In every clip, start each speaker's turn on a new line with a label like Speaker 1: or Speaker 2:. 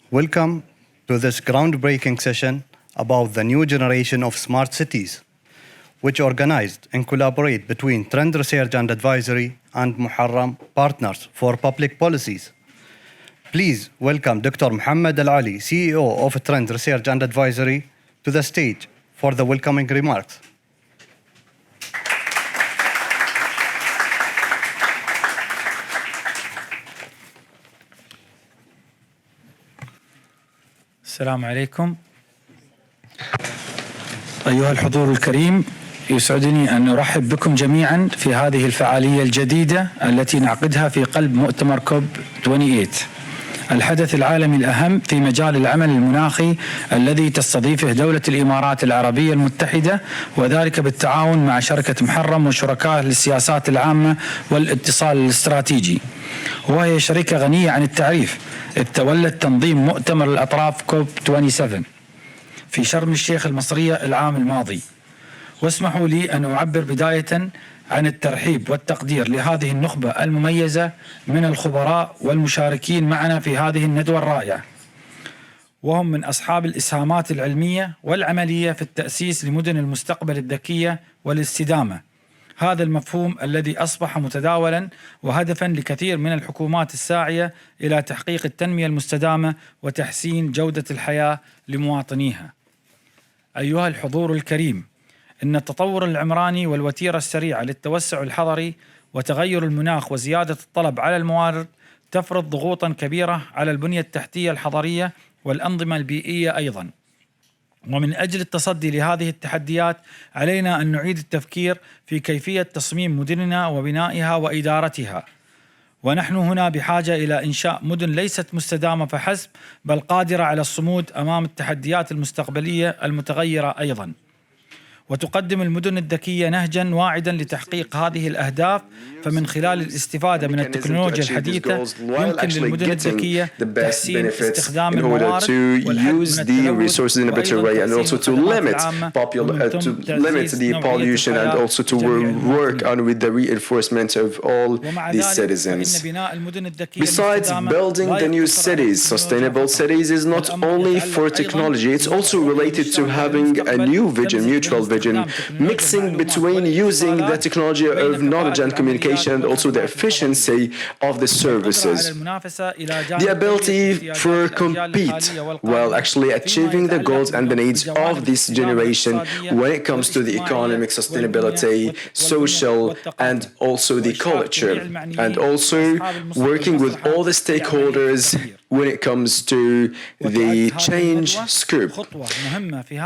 Speaker 1: Welcome to this groundbreaking session about the new generation of smart cities, which organized and collaborate between Trend Research and Advisory and Muharram Partners for Public Policies. Please welcome Dr. Muhammad Al Ali, CEO of Trend Research and Advisory, to the stage for the welcoming remarks.
Speaker 2: السلام عليكم. أيها الحضور الكريم، يسعدني أن أرحب بكم جميعا في هذه الفعالية الجديدة التي نعقدها في قلب مؤتمر كوب 28، الحدث العالمي الأهم في مجال العمل المناخي الذي تستضيفه دولة الإمارات العربية المتحدة، وذلك بالتعاون مع شركة محرم وشركائه للسياسات العامة والاتصال الاستراتيجي، وهي شركة غنية عن التعريف، إذ تولت تنظيم مؤتمر الأطراف كوب 27 في شرم الشيخ المصرية العام الماضي. واسمحوا لي أن أعبر بداية عن الترحيب والتقدير لهذه النخبة المميزة من الخبراء والمشاركين معنا في هذه الندوة الرائعة، وهم من أصحاب الإسهامات العلمية والعملية في التأسيس لمدن المستقبل الذكية والاستدامة، هذا المفهوم الذي أصبح متداولا وهدفا لكثير من الحكومات الساعية إلى تحقيق التنمية المستدامة وتحسين جودة الحياة لمواطنيها. أيها الحضور الكريم، إن التطور العمراني والوتيرة السريعة للتوسع الحضري وتغير المناخ وزيادة الطلب على الموارد تفرض ضغوطا كبيرة على البنية التحتية الحضرية والأنظمة البيئية أيضا. ومن أجل التصدي لهذه التحديات علينا أن نعيد التفكير في كيفية تصميم مدننا وبنائها وإدارتها، ونحن هنا بحاجة إلى إنشاء مدن ليست مستدامة فحسب، بل قادرة على الصمود أمام التحديات المستقبلية المتغيرة أيضا. وتقدم المدن الذكية نهجا واعدا لتحقيق هذه الأهداف، فمن خلال الاستفادة من التكنولوجيا الحديثة يمكن للمدن الذكية تحسين استخدام الموارد
Speaker 3: use the resources in a better way, and also to limit the pollution, and also to work on with the reinforcement of all these citizens. Besides building the new cities, sustainable cities is not only for technology, it's also related to having a new vision, mutual vision, mixing between using the technology of knowledge and communication and also the efficiency of the services. The ability for compete while actually achieving the goals and the needs of this generation when it comes to the economic sustainability, social, and also the culture, and also working with all the stakeholders when it comes to the change scope.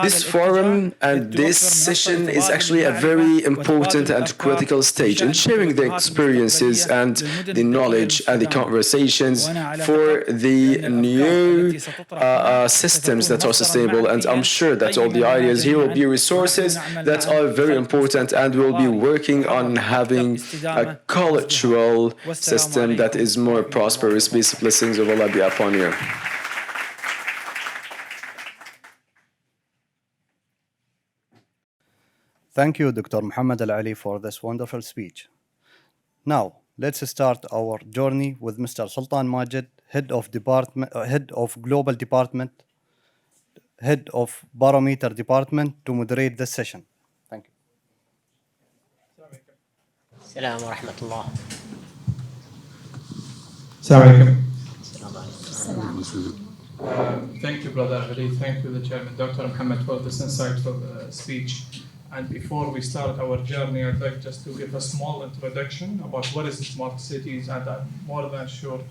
Speaker 3: This forum and this session is actually a very important and critical stage in sharing the experiences and the knowledge and the conversations for the new systems that are sustainable. And I'm sure that all the ideas here will be resources that are very important, and we'll be working on having a cultural system that is more prosperous. Peace, blessings of Allah be upon you.
Speaker 1: Thank you, Dr. Muhammad Al Ali, for this wonderful speech. Now, let's start our journey with Mr. Sultan Majid, Head of Global Department, Head of Barometer Department, to moderate this session. Thank you.
Speaker 4: السلام ورحمة الله.
Speaker 5: Thank you, Brother Ali. Thank you, the Chairman, Dr. Muhammad, for this insightful speech. And before we start our journey, I'd like just to give a small introduction about what is smart cities, and I'm more than sure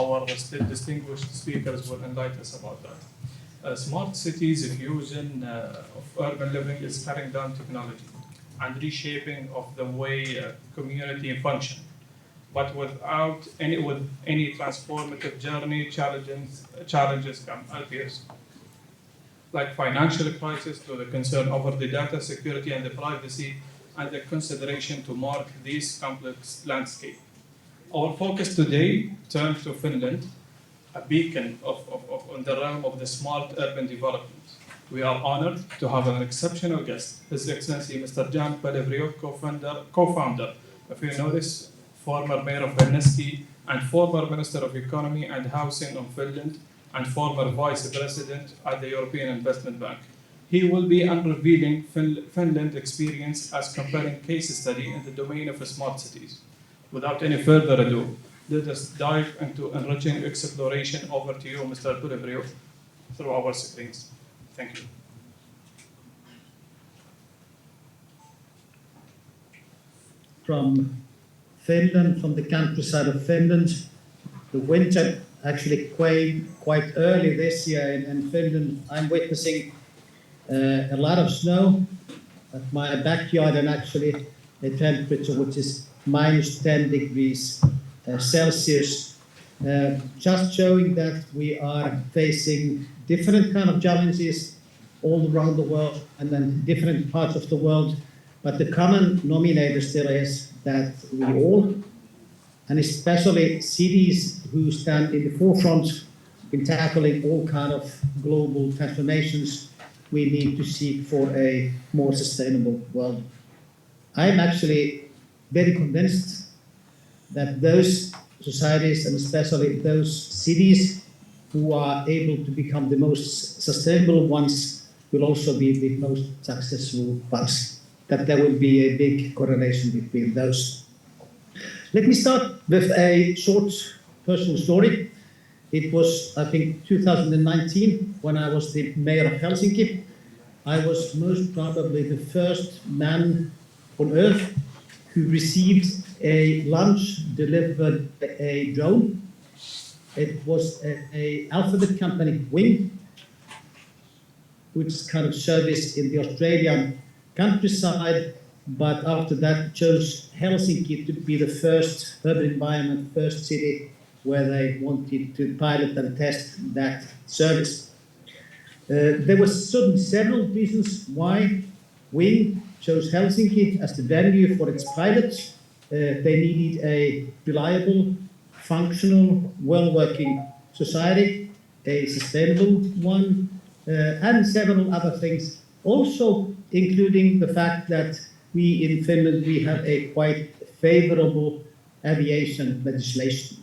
Speaker 5: our distinguished speakers will enlighten us about that. Smart cities fusion of urban living is cutting down technology and reshaping of the way community function, but without any transformative journey, challenges come appears, like financial crisis, to the concern over the data security and the privacy, and the consideration to mark this complex landscape. Our focus today turns to Finland, a beacon on the realm of the smart urban development. We are honored to have an exceptional guest, His Excellency Mr. Jan Pelevrio, co-founder, if you know this, former mayor of Helsinki and former Minister of Economy and Housing of Finland, and former Vice President at the European Investment Bank. He will be unveiling Finland's experience as compelling case study in the domain of smart cities. Without any further ado, let us dive into enriching exploration. Over to you, Mr. Bulibrio, through our screens. Thank you.
Speaker 6: From Finland, from the countryside of Finland, the winter actually came quite early this year in Finland. I'm witnessing a lot of snow at my backyard, and actually a temperature which is minus 10 degrees Celsius, just showing that we are facing different kind of challenges all around the world and then different parts of the world. But the common denominator still is that we all, and especially cities who stand in the forefront in tackling all kind of global transformations, we need to seek for a more sustainable world. I'm actually very convinced that those societies, and especially those cities who are able to become the most sustainable ones, will also be the most successful ones, that there will be a big correlation between those. Let me start with a short personal story. It was, I think, 2019, when I was the mayor of Helsinki. I was most probably the first man on earth who received a lunch delivered by a drone. It was a alphabet company, Wing, which kind of service in the Australian countryside, but after that chose Helsinki to be the first urban environment, first city where they wanted to pilot and test that service. There were certainly several reasons why Wing chose Helsinki as the venue for its pilots. They needed a reliable, functional, well-working society, a sustainable one, and several other things. Also, including the fact that we in Finland, we have a quite favorable aviation legislation.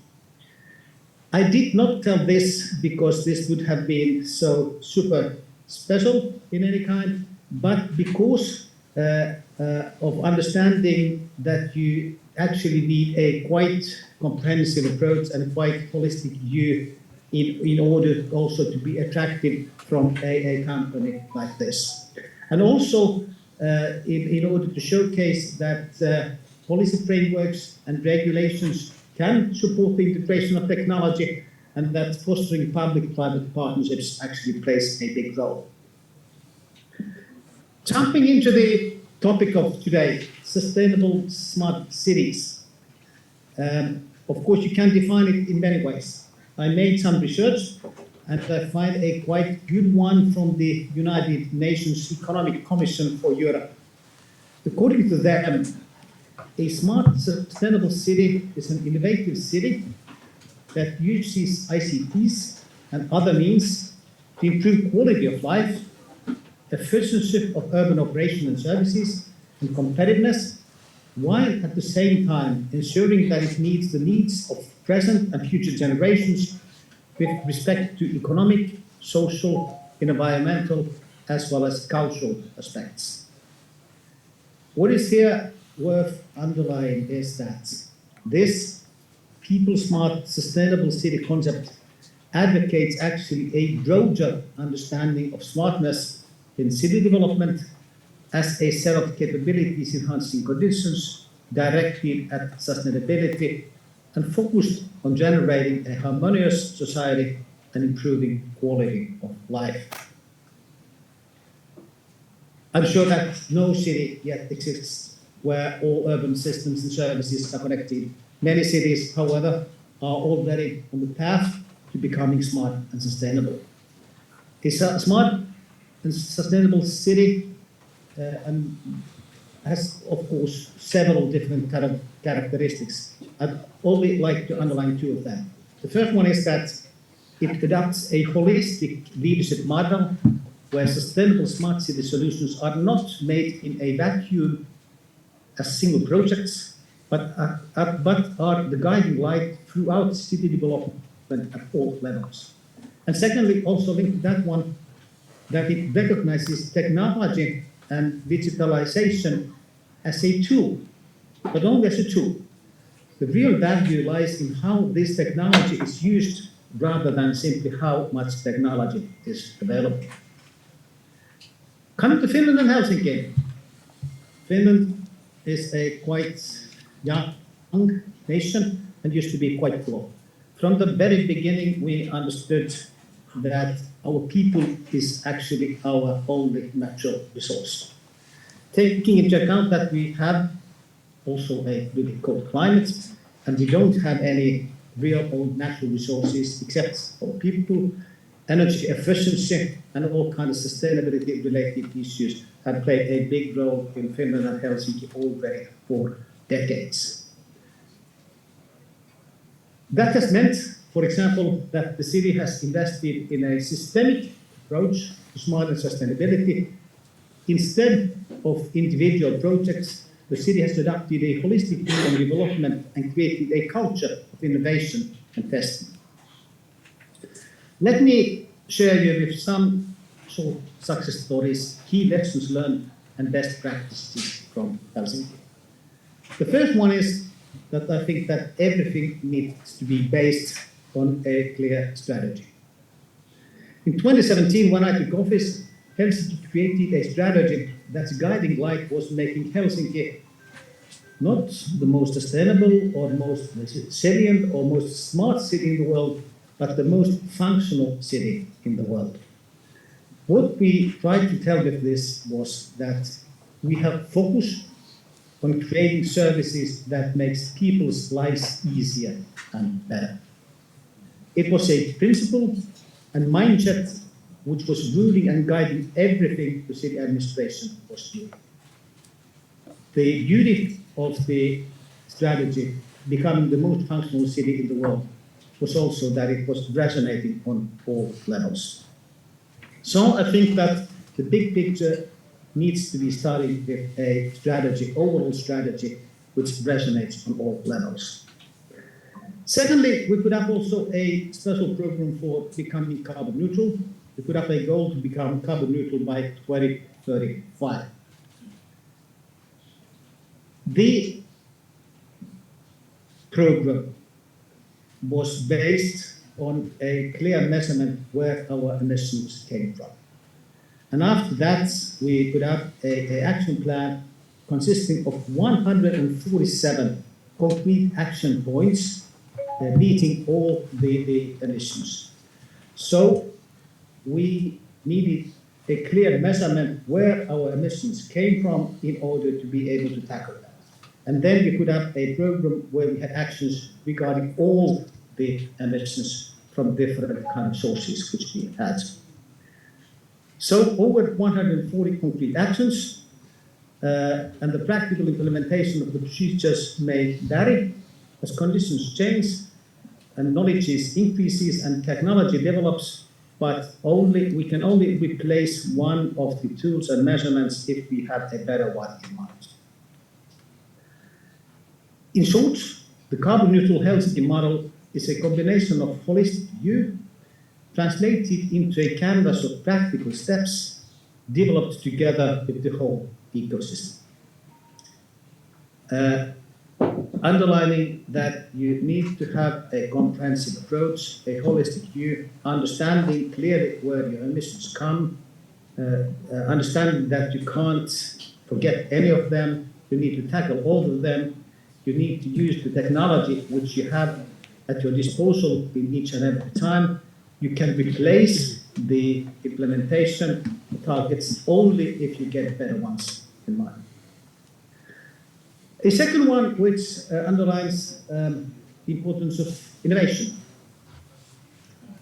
Speaker 6: I did not tell this because this would have been so super special in any kind, but because of understanding that you actually need a quite comprehensive approach and a quite holistic view in order also to be attractive from a company like this. And also in order to showcase that policy frameworks and regulations can support the integration of technology, and that fostering public-private partnerships actually plays a big role. Jumping into the topic of today, sustainable smart cities. Of course, you can define it in many ways. I made some research, and I find a quite good one from the United Nations Economic Commission for Europe. According to them, a smart, sustainable city is an innovative city that uses ICTs and other means to improve quality of life, efficiency of urban operation and services, and competitiveness, while at the same time ensuring that it meets the needs of present and future generations with respect to economic, social, environmental, as well as cultural aspects. What is here worth underlying is that this people-smart, sustainable city concept advocates actually a broader understanding of smartness in city development as a set of capabilities enhancing conditions directed at sustainability and focused on generating a harmonious society and improving quality of life. I'm sure that no city yet exists where all urban systems and services are connected. Many cities, however, are already on the path to becoming smart and sustainable. A smart and sustainable city has, of course, several different kind of characteristics. I'd only like to underline two of them. The first one is that it adopts a holistic leadership model where sustainable smart city solutions are not made in a vacuum as single projects, but are the guiding light throughout city development at all levels. And secondly, also linked to that one, that it recognizes technology and digitalization as a tool, but only as a tool. The real value lies in how this technology is used rather than simply how much technology is available. Coming to Finland and Helsinki. Finland is a quite young nation and used to be quite poor. From the very beginning, we understood that our people is actually our only natural resource. Taking into account that we have also a really cold climate, and we don't have any real old natural resources except our people, energy efficiency, and all kinds of sustainability related issues have played a big role in Finland and Helsinki already for decades. That has meant, for example, that the city has invested in a systemic approach to smart and sustainability. Instead of individual projects, the city has adopted a holistic view on development and created a culture of innovation and testing. Let me share you with some short success stories, key lessons learned, and best practices from Helsinki. The first one is that I think that everything needs to be based on a clear strategy. In 2017, when I took office, Helsinki created a strategy that's guiding light was making Helsinki not the most sustainable or most resilient or most smart city in the world, but the most functional city in the world. What we tried to tell with this was that we have focused on creating services that makes people's lives easier and better. It was a principle and mindset which was ruling and guiding everything the city administration was doing. The beauty of the strategy becoming the most functional city in the world was also that it was resonating on all levels. So I think that the big picture needs to be started with a strategy, overall strategy, which resonates on all levels. Secondly, we could have also a special program for becoming carbon neutral. We could have a goal to become carbon neutral by 2035. The program was based on a clear measurement where our emissions came from. And after that, we could have an action plan consisting of 147 concrete action points meeting all the emissions. So we needed a clear measurement where our emissions came from in order to be able to tackle that. And then we could have a program where we had actions regarding all the emissions from different kind of sources which we had. So over 140 concrete actions, and the practical implementation of the procedures may vary as conditions change and knowledge increases and technology develops, but we can only replace one of the tools and measurements if we have a better one in mind. In short, the carbon neutral Helsinki model is a combination of holistic view translated into a canvas of practical steps developed together with the whole ecosystem. Underlining that you need to have a comprehensive approach, a holistic view, understanding clearly where your emissions come, understanding that you can't forget any of them, you need to tackle all of them, you need to use the technology which you have at your disposal in each and every time. You can replace the implementation targets only if you get better ones in mind. A second one which underlines the importance of innovation.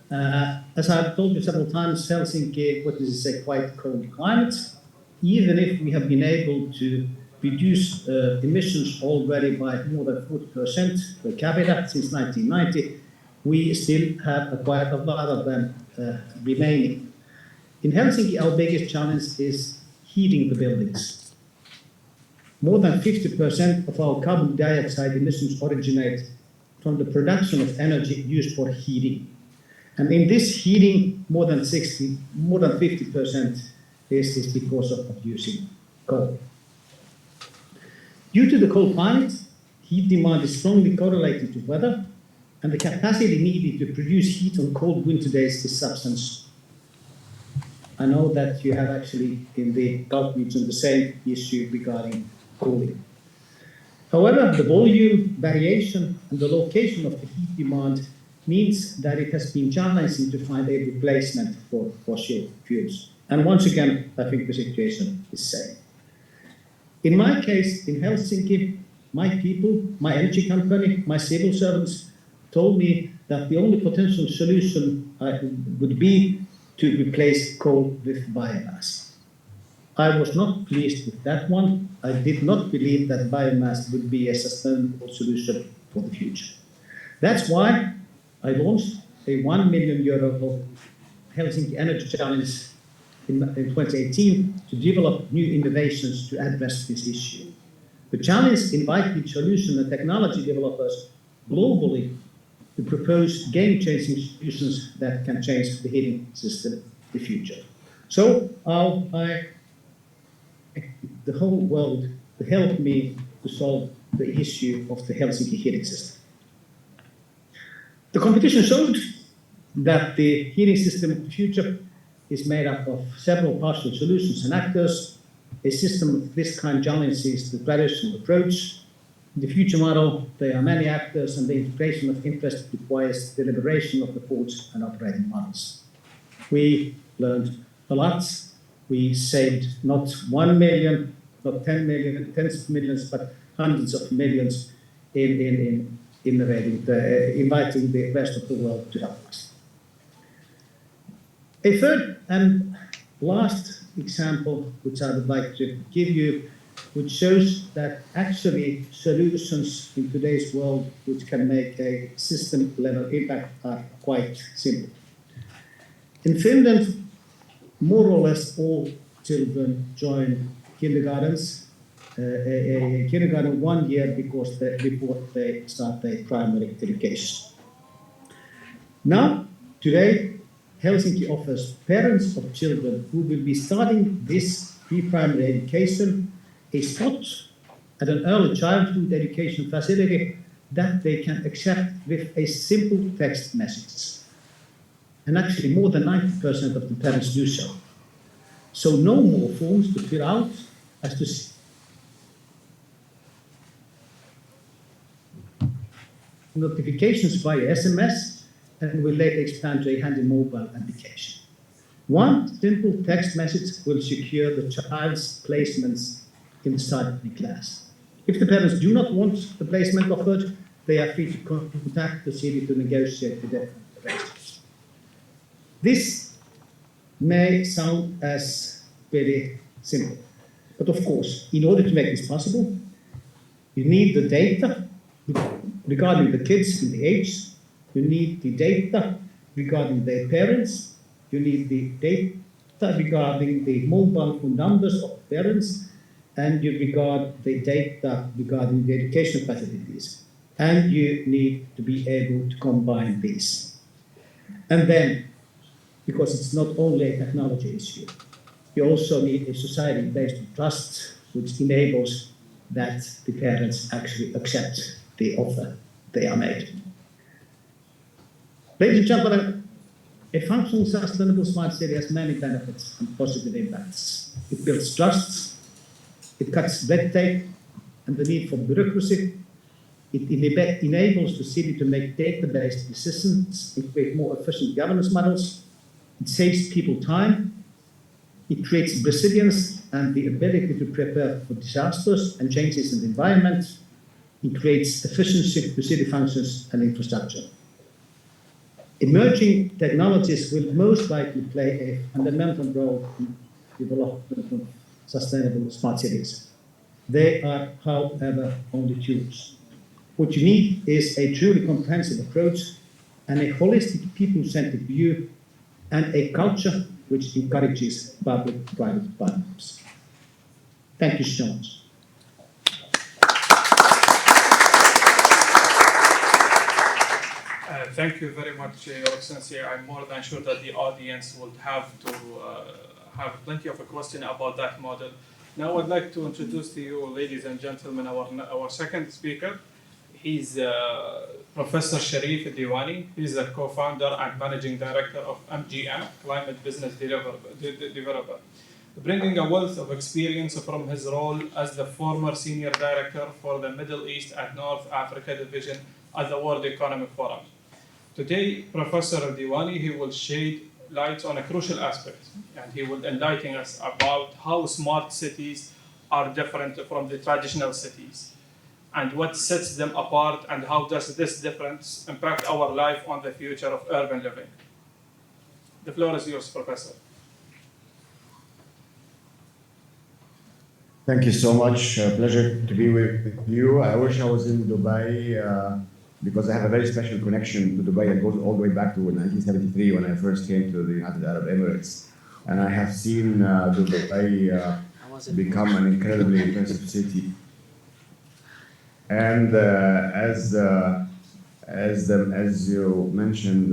Speaker 6: As I've told you several times, Helsinki, what is a quite cold climate. Even if we have been able to reduce emissions already by more than 40% per capita since 1990, we still have quite a lot of them remaining. In Helsinki, our biggest challenge is heating the buildings. More than 50% of our carbon dioxide emissions originate from the production of energy used for heating. And in this heating, more than 50% is because of using coal. Due to the cold climate, heat demand is strongly correlated to weather, and the capacity needed to produce heat on cold winter days is substantial. I know that you have actually in the Gulf region the same issue regarding cooling. However, the volume variation and the location of the heat demand means that it has been challenging to find a replacement for fossil fuels. And once again, I think the situation is the same. In my case, in Helsinki, my people, my energy company, my civil servants told me that the only potential solution would be to replace coal with biomass. I was not pleased with that one. I did not believe that biomass would be a sustainable solution for the future. That's why I launched a €1 million Helsinki Energy Challenge in 2018 to develop new innovations to address this issue. The challenge invited solution and technology developers globally to propose game-changing solutions that can change the heating system in the future. So the whole world to help me to solve the issue of the Helsinki heating system. The competition showed that the heating system of the future is made up of several partial solutions and actors. A system of this kind challenges the traditional approach. In the future model, there are many actors, and the integration of interest requires deliberation of the boards and operating models. We learned a lot. We saved not 1 million, not 10 million, tens of millions, but hundreds of millions in inviting the rest of the world to help us. A third and last example, which I would like to give you, which shows that actually solutions in today's world which can make a system-level impact are quite simple. In Finland, more or less all children join kindergartens, a kindergarten 1 year before they start their primary education. Now, today, Helsinki offers parents of children who will be starting this pre-primary education a spot at an early childhood education facility that they can accept with a simple text message. And actually more than 90% of the parents do so. So no more forms to fill out as to notifications via SMS, and will later expand to a handy mobile application. One simple text message will secure the child's placements inside the class. If the parents do not want the placement offered, they are free to contact the city to negotiate the different arrangements. This may sound as very simple, but of course, in order to make this possible, you need the data regarding the kids in the age, you need the data regarding their parents, you need the data regarding the mobile phone numbers of parents, and you regard the data regarding the education facilities. And you need to be able to combine these. And then, because it's not only a technology issue, you also need a society based on trust, which enables that the parents actually accept the offer they are made. Ladies and gentlemen, a functional, sustainable smart city has many benefits and positive impacts. It builds trust, it cuts red tape and the need for bureaucracy, it enables the city to make data-based decisions and create more efficient governance models, it saves people time, it creates resilience and the ability to prepare for disasters and changes in the environment, it creates efficiency to city functions and infrastructure. Emerging technologies will most likely play a fundamental role in the development of sustainable smart cities. They are, however, only tools. What you need is a truly comprehensive approach and a holistic people-centered view and a culture which encourages public-private partnerships. Thank you so much.
Speaker 5: Thank you very much, Your Excellency. I'm more than sure that the audience would have to have plenty of a question about that model. Now I'd like to introduce to you, ladies and gentlemen, our second speaker. He's Professor Sharif Diwani. He's the co-founder and managing director of MGM, Climate Business Developer, bringing a wealth of experience from his role as the former senior director for the Middle East and North Africa division at the World Economic Forum. Today, Professor Diwani, he will shed light on a crucial aspect, and he will enlighten us about how smart cities are different from the traditional cities, and what sets them apart, and how does this difference impact our life on the future of urban living. The floor is yours, Professor.
Speaker 7: Thank you so much. Pleasure to be with you. I wish I was in Dubai because I have a very special connection to Dubai that goes all the way back to 1973 when I first came to the United Arab Emirates. And I have seen Dubai become an incredibly impressive city. And as you mentioned,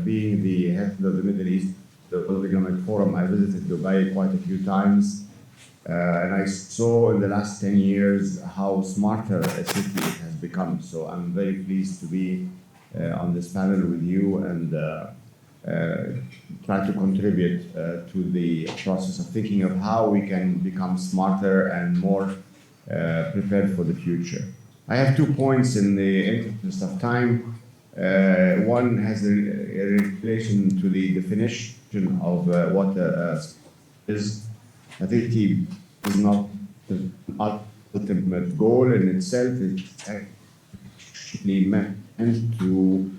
Speaker 7: being the head of the Middle East, the World Economic Forum, I visited Dubai quite a few times. And I saw in the last 10 years how smarter a city it has become. So I'm very pleased to be on this panel with you and try to contribute to the process of thinking of how we can become smarter and more prepared for the future. I have 2 points in the interest of time. One has a relation to the definition of what is. I think it is not the ultimate goal in itself. It's actually meant to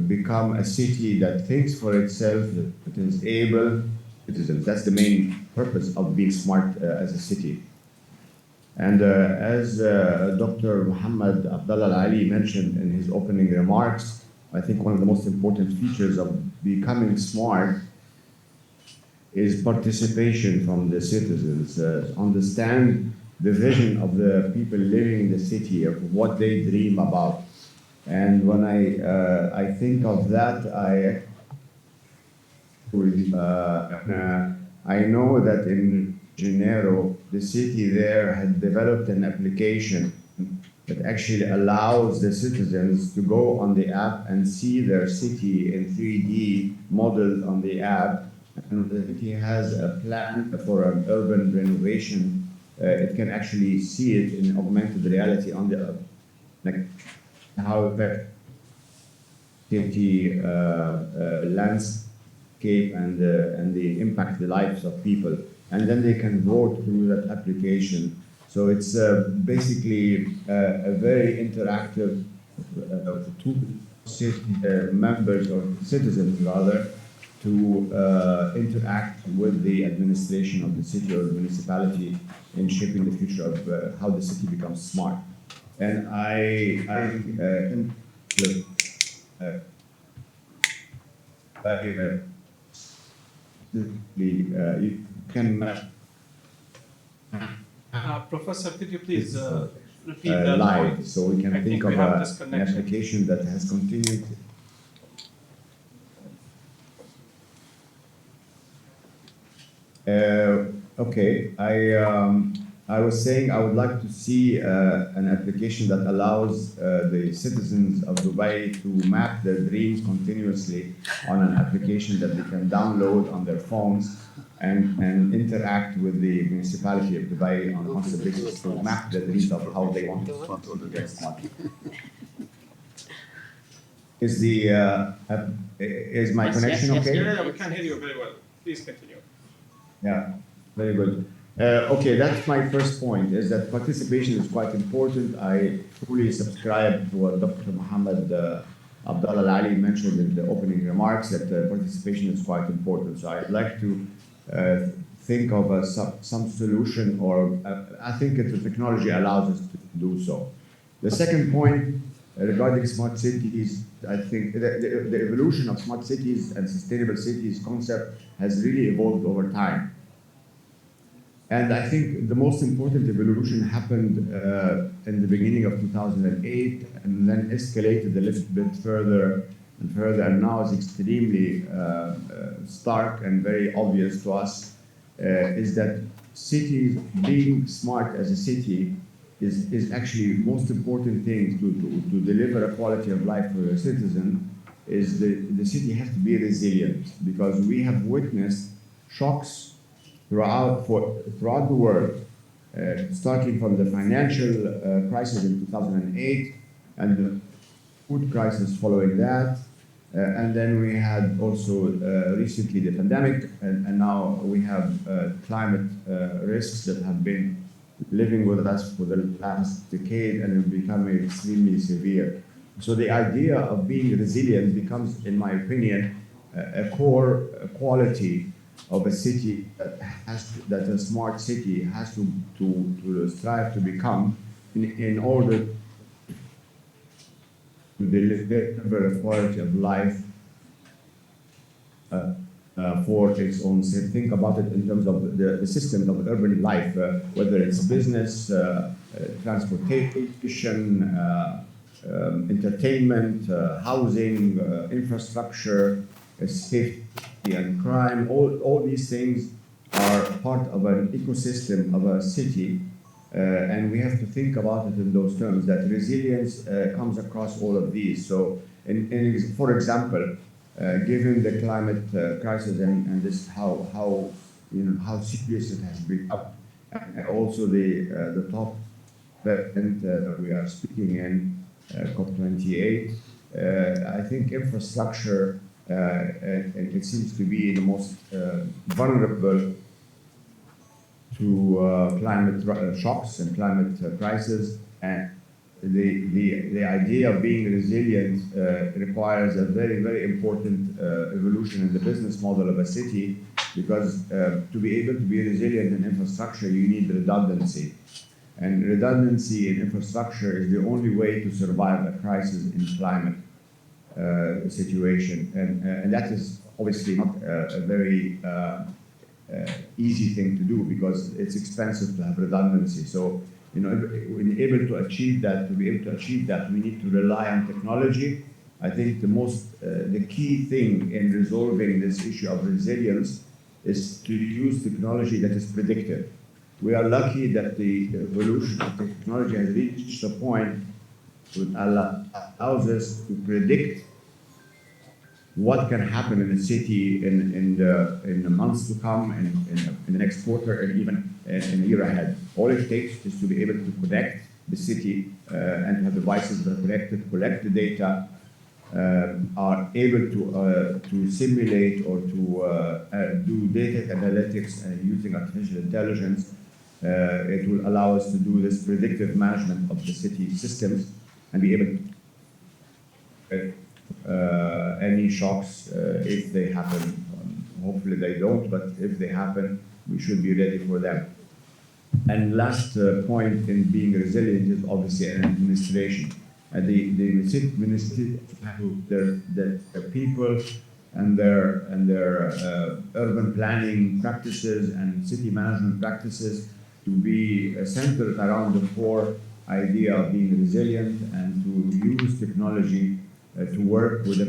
Speaker 7: become a city that thinks for itself, that is able. That's the main purpose of being smart as a city. And as Dr. Muhammad Abdullah Ali mentioned in his opening remarks, I think one of the most important features of becoming smart is participation from the citizens, understand the vision of the people living in the city, of what they dream about. And when I think of that, I know that in Janeiro, the city there had developed an application that actually allows the citizens to go on the app and see their city in 3D modeled on the app. And the city has a plan for an urban renovation. It can actually see it in augmented reality on the how affect city landscape and the impact the lives of people. And then they can vote through that application. So it's basically a very interactive to members or citizens rather to interact with the administration of the city or the municipality in shaping the future of how the city becomes smart. And you can
Speaker 5: Professor, could you please repeat that
Speaker 7: live,
Speaker 5: point?
Speaker 7: so we can think of an application that has continued. Okay, I was saying I would like to see an application that allows the citizens of Dubai to map their dreams continuously on an application that they can download on their phones and interact with the municipality of Dubai on a constant basis to map the dreams of how they want to get smart. Is my connection okay?
Speaker 5: Yeah, we can hear you very well. Please continue.
Speaker 7: Yeah, very good. Okay, that's my first point, is that participation is quite important. I fully subscribe to what Dr. Muhammad Abdullah Ali mentioned in the opening remarks, that participation is quite important. So I'd like to think of some solution, or I think that the technology allows us to do so. The second point regarding smart cities, I think the evolution of smart cities and sustainable cities concept has really evolved over time. And I think the most important evolution happened in the beginning of 2008 and then escalated a little bit further and further, and now is extremely stark and very obvious to us, is that cities, being smart as a city, is actually the most important thing to deliver a quality of life for a citizen. Is the city has to be resilient, because we have witnessed shocks throughout the world, starting from the financial crisis in 2008 and the food crisis following that. And then we had also recently the pandemic, and now we have climate risks that have been living with us for the last decade and are becoming extremely severe. So the idea of being resilient becomes, in my opinion, a core quality of a city that a smart city has to strive to become in order to deliver a quality of life for its own sake. Think about it in terms of the systems of urban life, whether it's business, transportation, entertainment, housing, infrastructure, safety and crime. All these things are part of an ecosystem of a city. And we have to think about it in those terms, that resilience comes across all of these. So, for example, given the climate crisis and this how serious it has become, and also the top event that we are speaking in, COP28, I think infrastructure it seems to be the most vulnerable to climate shocks and climate crisis, and the idea of being resilient requires a very, very important evolution in the business model of a city, because to be able to be resilient in infrastructure, you need redundancy. And redundancy in infrastructure is the only way to survive a crisis in climate situation. And that is obviously not a very easy thing to do, because it's expensive to have redundancy. So, when able to achieve that, we need to rely on technology. I think the key thing in resolving this issue of resilience is to use technology that is predictive. We are lucky that the evolution of technology has reached a point that allows us to predict what can happen in a city in the months to come, in the next quarter, and even in a year ahead. All it takes is to be able to connect the city and have devices that are connected, collect the data, are able to simulate or to do data analytics using artificial intelligence. It will allow us to do this predictive management of the city systems and be able to any shocks if they happen. Hopefully they don't, but if they happen, we should be ready for them. And last point in being resilient is obviously an administration. The municipality, their people and their urban planning practices and city management practices to be centered around the core idea of being resilient and to use technology to work with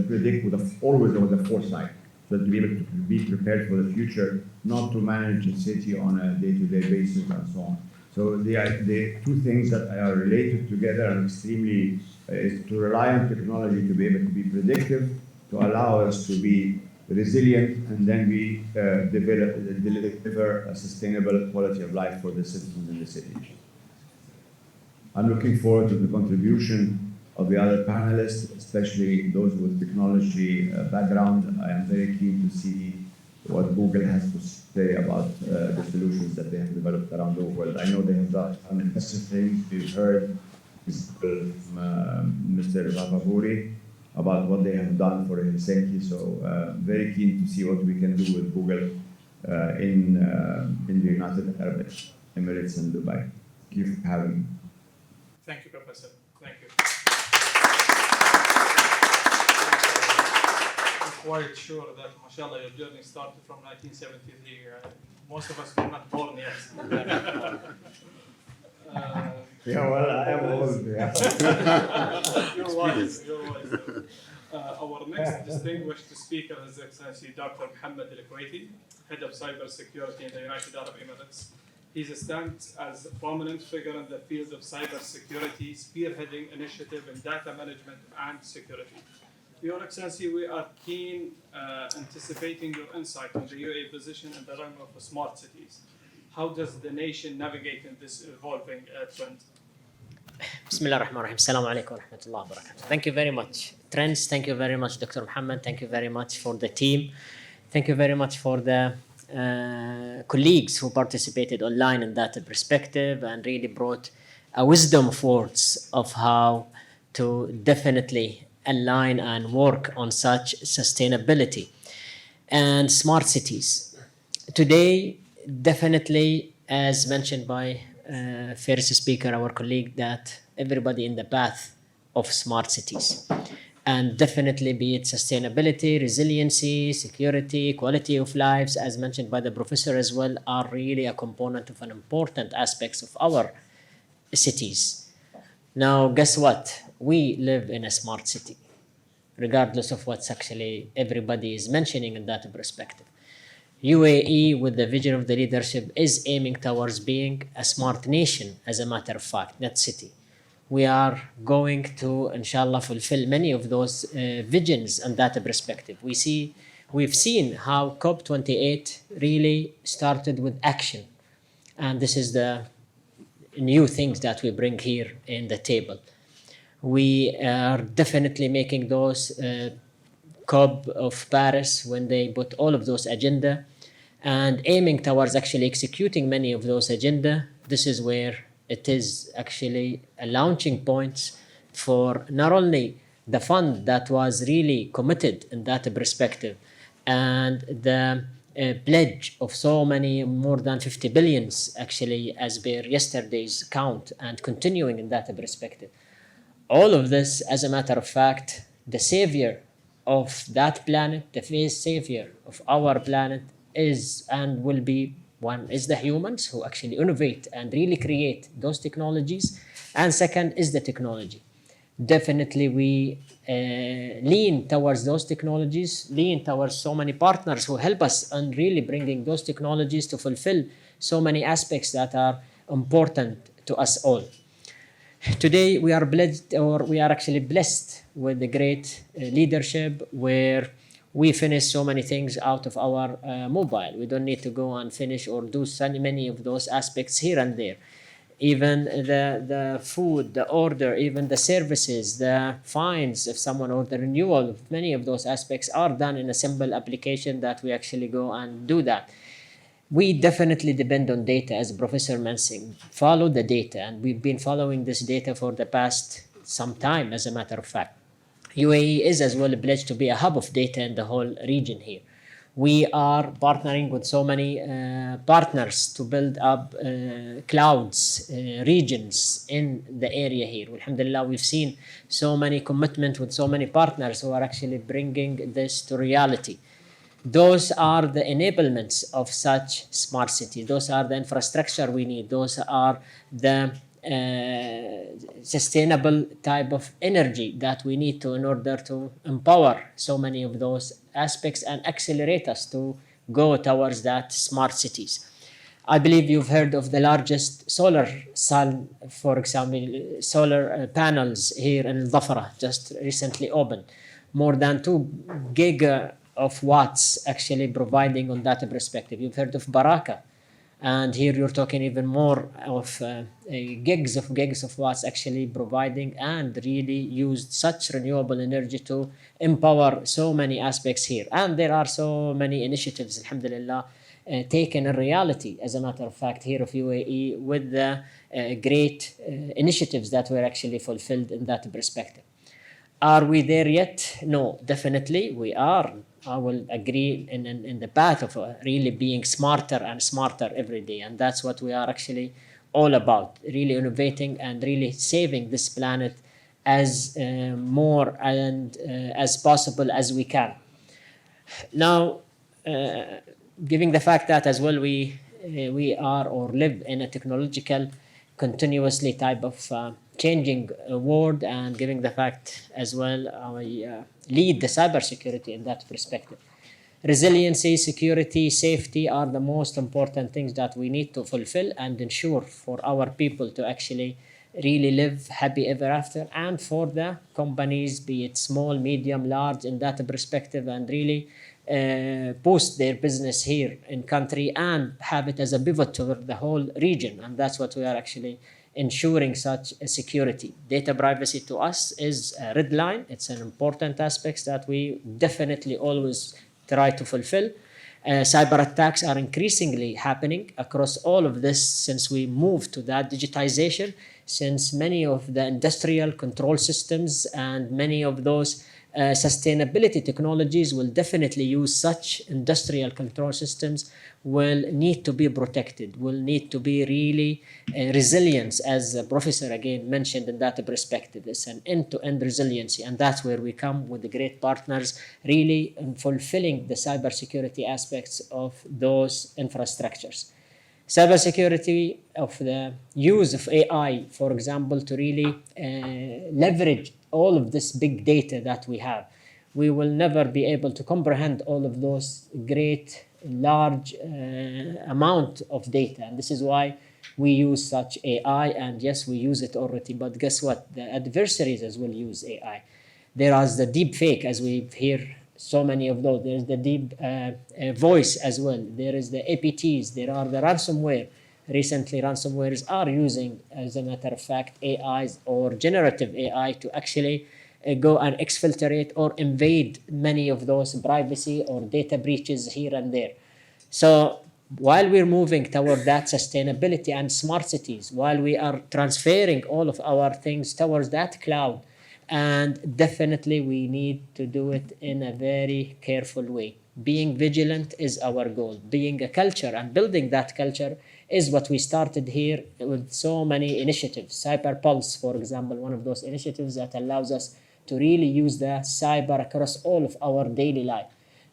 Speaker 7: always with a foresight, so to be able to be prepared for the future, not to manage a city on a day-to-day basis and so on. So the two things that are related together are extremely is to rely on technology to be able to be predictive, to allow us to be resilient, and then we deliver a sustainable quality of life for the citizens in the city. I'm looking forward to the contribution of the other panelists, especially those with technology background. I am very keen to see what Google has to say about the solutions that they have developed around the world. I know they have done impressive things. We've heard Mr. Vavavuri about what they have done for Helsinki. So very keen to see what we can do with Google in the United Arab Emirates and Dubai. Thank you for having me.
Speaker 5: Thank you, Professor. Thank you. I'm quite sure that, mashallah, your journey started from 1973. Most of us were not born yet.
Speaker 7: Yeah, well, I am old. Yeah.
Speaker 5: You're wise. Our next distinguished speaker is Excellency Dr. Mohammed Al-Kuwaiti, Head of Cybersecurity in the United Arab Emirates. He stands as a prominent figure in the field of cybersecurity, spearheading initiative in data management and security. Your Excellency, we are keen anticipating your insight on the UAE position in the realm of smart cities. How does the nation navigate in this evolving trend?
Speaker 4: Bismillah ar-Rahman ar-Rahim. Assalamu alaikum wa rahmatullahi wa barakatuh. Thank you very much, Trends. Thank you very much, Dr. Muhammad. Thank you very much for the team. Thank you very much for the colleagues who participated online in that perspective and really brought a wisdom of words of how to definitely align and work on such sustainability and smart cities. Today, definitely, as mentioned by first speaker, our colleague, that everybody in the path of smart cities. And definitely be it sustainability, resiliency, security, quality of lives, as mentioned by the professor as well, are really a component of an important aspects of our cities. Now, guess what? We live in a smart city, regardless of what's actually everybody is mentioning in that perspective. UAE, with the vision of the leadership, is aiming towards being a smart nation, as a matter of fact, not city. We are going to, inshallah, fulfill many of those visions and that perspective. We've seen how COP28 really started with action. And this is the new things that we bring here in the table. We are definitely making those COP of Paris when they put all of those agenda and aiming towards actually executing many of those agenda. This is where it is actually a launching point for not only the fund that was really committed in that perspective and the pledge of so many, more than 50 billions actually as per yesterday's count, and continuing in that perspective. All of this, as a matter of fact, the savior of that planet, the savior of our planet is and will be one is the humans who actually innovate and really create those technologies, and second is the technology. Definitely we lean towards those technologies, lean towards so many partners who help us on really bringing those technologies to fulfill so many aspects that are important to us all. Today we are blessed, or we are actually blessed with the great leadership where we finish so many things out of our mobile. We don't need to go and finish or do so many of those aspects here and there. Even the food, the order, even the services, the fines if someone or the renewal, many of those aspects are done in a simple application that we actually go and do that. We definitely depend on data, as Professor mentioned. Follow the data, and we've been following this data for the past some time, as a matter of fact. UAE is as well pledged to be a hub of data in the whole region here. We are partnering with so many partners to build up clouds, regions in the area here. Alhamdulillah, we've seen so many commitment with so many partners who are actually bringing this to reality. Those are the enablements of such smart cities. Those are the infrastructure we need. Those are the sustainable type of energy that we need to in order to empower so many of those aspects and accelerate us to go towards that smart cities. I believe you've heard of the largest solar cell, for example, solar panels here in Dhafra, just recently opened. More than 2 giga of watts actually providing on that perspective. You've heard of Baraka. And here you're talking even more of gigs of watts actually providing, and really used such renewable energy to empower so many aspects here. And there are so many initiatives, alhamdulillah, taken in reality, as a matter of fact, here of UAE with the great initiatives that were actually fulfilled in that perspective. Are we there yet? No, definitely we are. I will agree in the path of really being smarter and smarter every day. And that's what we are actually all about, really innovating and really saving this planet as more and as possible as we can. Now, given the fact that as well we we are or live in a technological, continuously type of changing world, and giving the fact as well, I lead the cybersecurity in that perspective. Resiliency, security, safety are the most important things that we need to fulfill and ensure for our people to actually really live happy ever after, and for the companies, be it small, medium, large, in that perspective, and really boost their business here in country and have it as a pivot to the whole region. And that's what we are actually ensuring, such a security. Data privacy to us is a red line. It's an important aspect that we definitely always try to fulfill. Cyber attacks are increasingly happening across all of this since we moved to that digitization, since many of the industrial control systems and many of those sustainability technologies will definitely use such industrial control systems, will need to be protected, will need to be really resilience, as the professor again mentioned in that perspective. It's an end-to-end resiliency, and that's where we come with the great partners, really in fulfilling the cybersecurity aspects of those infrastructures. Cybersecurity of the use of AI, for example, to really leverage all of this big data that we have. We will never be able to comprehend all of those great, large amount of data. And this is why we use such AI. And yes, we use it already. But guess what? The adversaries as well use AI. There is the deep fake, as we hear so many of those. There's the deep voice as well. There is the APTs. There are the ransomware. Recently, ransomwares are using, as a matter of fact, AIs or generative AI to actually go and exfiltrate or invade many of those privacy or data breaches here and there. So while we're moving toward that sustainability and smart cities, while we are transferring all of our things towards that cloud, and definitely we need to do it in a very careful way. Being vigilant is our goal. Being a culture and building that culture is what we started here with so many initiatives. Cyber Pulse, for example, one of those initiatives that allows us to really use the cyber across all of our daily life.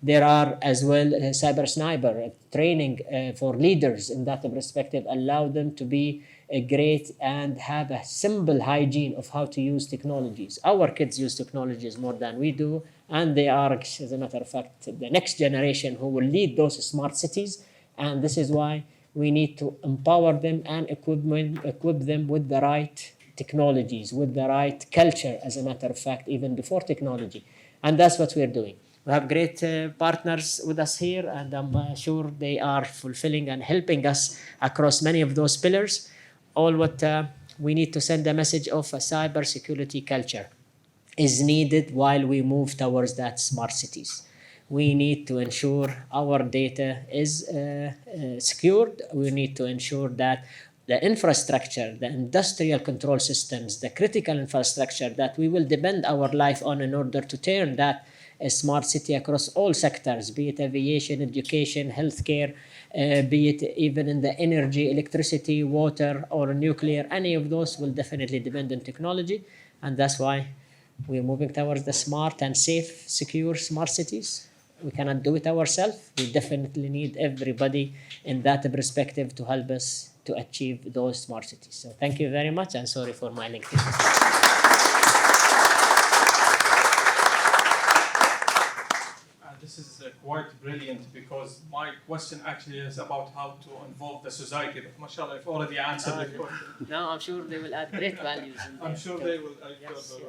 Speaker 4: There are as well cyber sniper training for leaders in that perspective, allow them to be great and have a simple hygiene of how to use technologies. Our kids use technologies more than we do, and they are, as a matter of fact, the next generation who will lead those smart cities. And this is why we need to empower them and equip them with the right technologies, with the right culture, as a matter of fact, even before technology. And that's what we're doing. We have great partners with us here, and I'm sure they are fulfilling and helping us across many of those pillars. All what we need to send a message of a cybersecurity culture is needed while we move towards that smart cities. We need to ensure our data is secured. We need to ensure that the infrastructure, the industrial control systems, the critical infrastructure that we will depend our life on in order to turn that a smart city across all sectors, be it aviation, education, healthcare, be it even in the energy, electricity, water, or nuclear, any of those will definitely depend on technology. And that's why we're moving towards the smart and safe, secure smart cities. We cannot do it ourselves. We definitely need everybody in that perspective to help us to achieve those smart cities. So thank you very much, and sorry for my lengthy.
Speaker 5: This is quite brilliant, because my question actually is about how to involve the society. But mashallah, I've already answered the question.
Speaker 4: No, I'm sure they will add great values.
Speaker 5: I'm sure they will. Yes.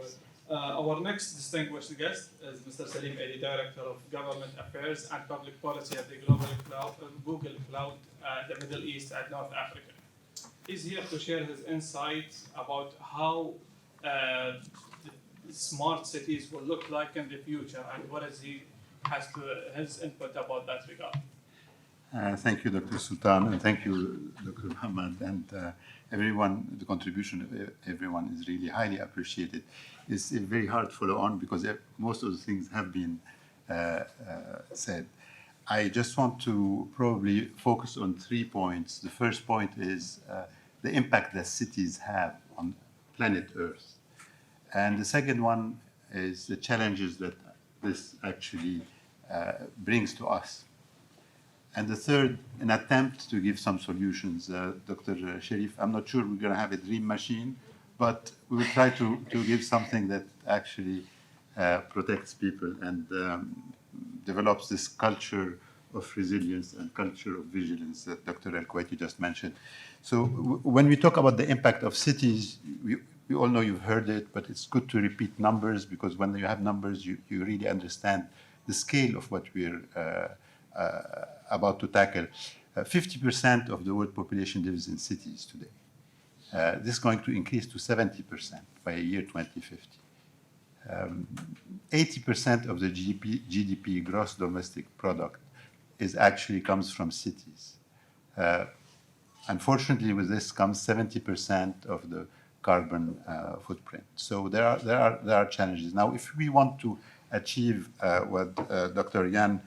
Speaker 5: Our next distinguished guest is Mr. Salim Edi, Director of Government Affairs and Public Policy at the Google Cloud, the Middle East and North Africa. He's here to share his insights about how smart cities will look like in the future, and what is his input about that regard.
Speaker 8: Thank you, Dr. Sultan, and thank you, Dr. Muhammad, and everyone. The contribution of everyone is really highly appreciated. It's very hard to follow on because most of the things have been said. I just want to probably focus on 3 points. The first point is the impact that cities have on planet Earth. And the second one is the challenges that this actually brings to us. And the third, an attempt to give some solutions. Dr. Sharif, I'm not sure we're going to have a dream machine, but we will try to give something that actually protects people and develops this culture of resilience and culture of vigilance that Dr. El-Kuwaiti just mentioned. So when we talk about the impact of cities, we all know you've heard it, but it's good to repeat numbers, because when you have numbers, you really understand the scale of what we're about to tackle. 50% of the world population lives in cities today. This is going to increase to 70% by year 2050. 80% of the GDP, gross domestic product, actually comes from cities. Unfortunately, with this comes 70% of the carbon footprint. So there are challenges. Now, if we want to achieve what Dr. Jan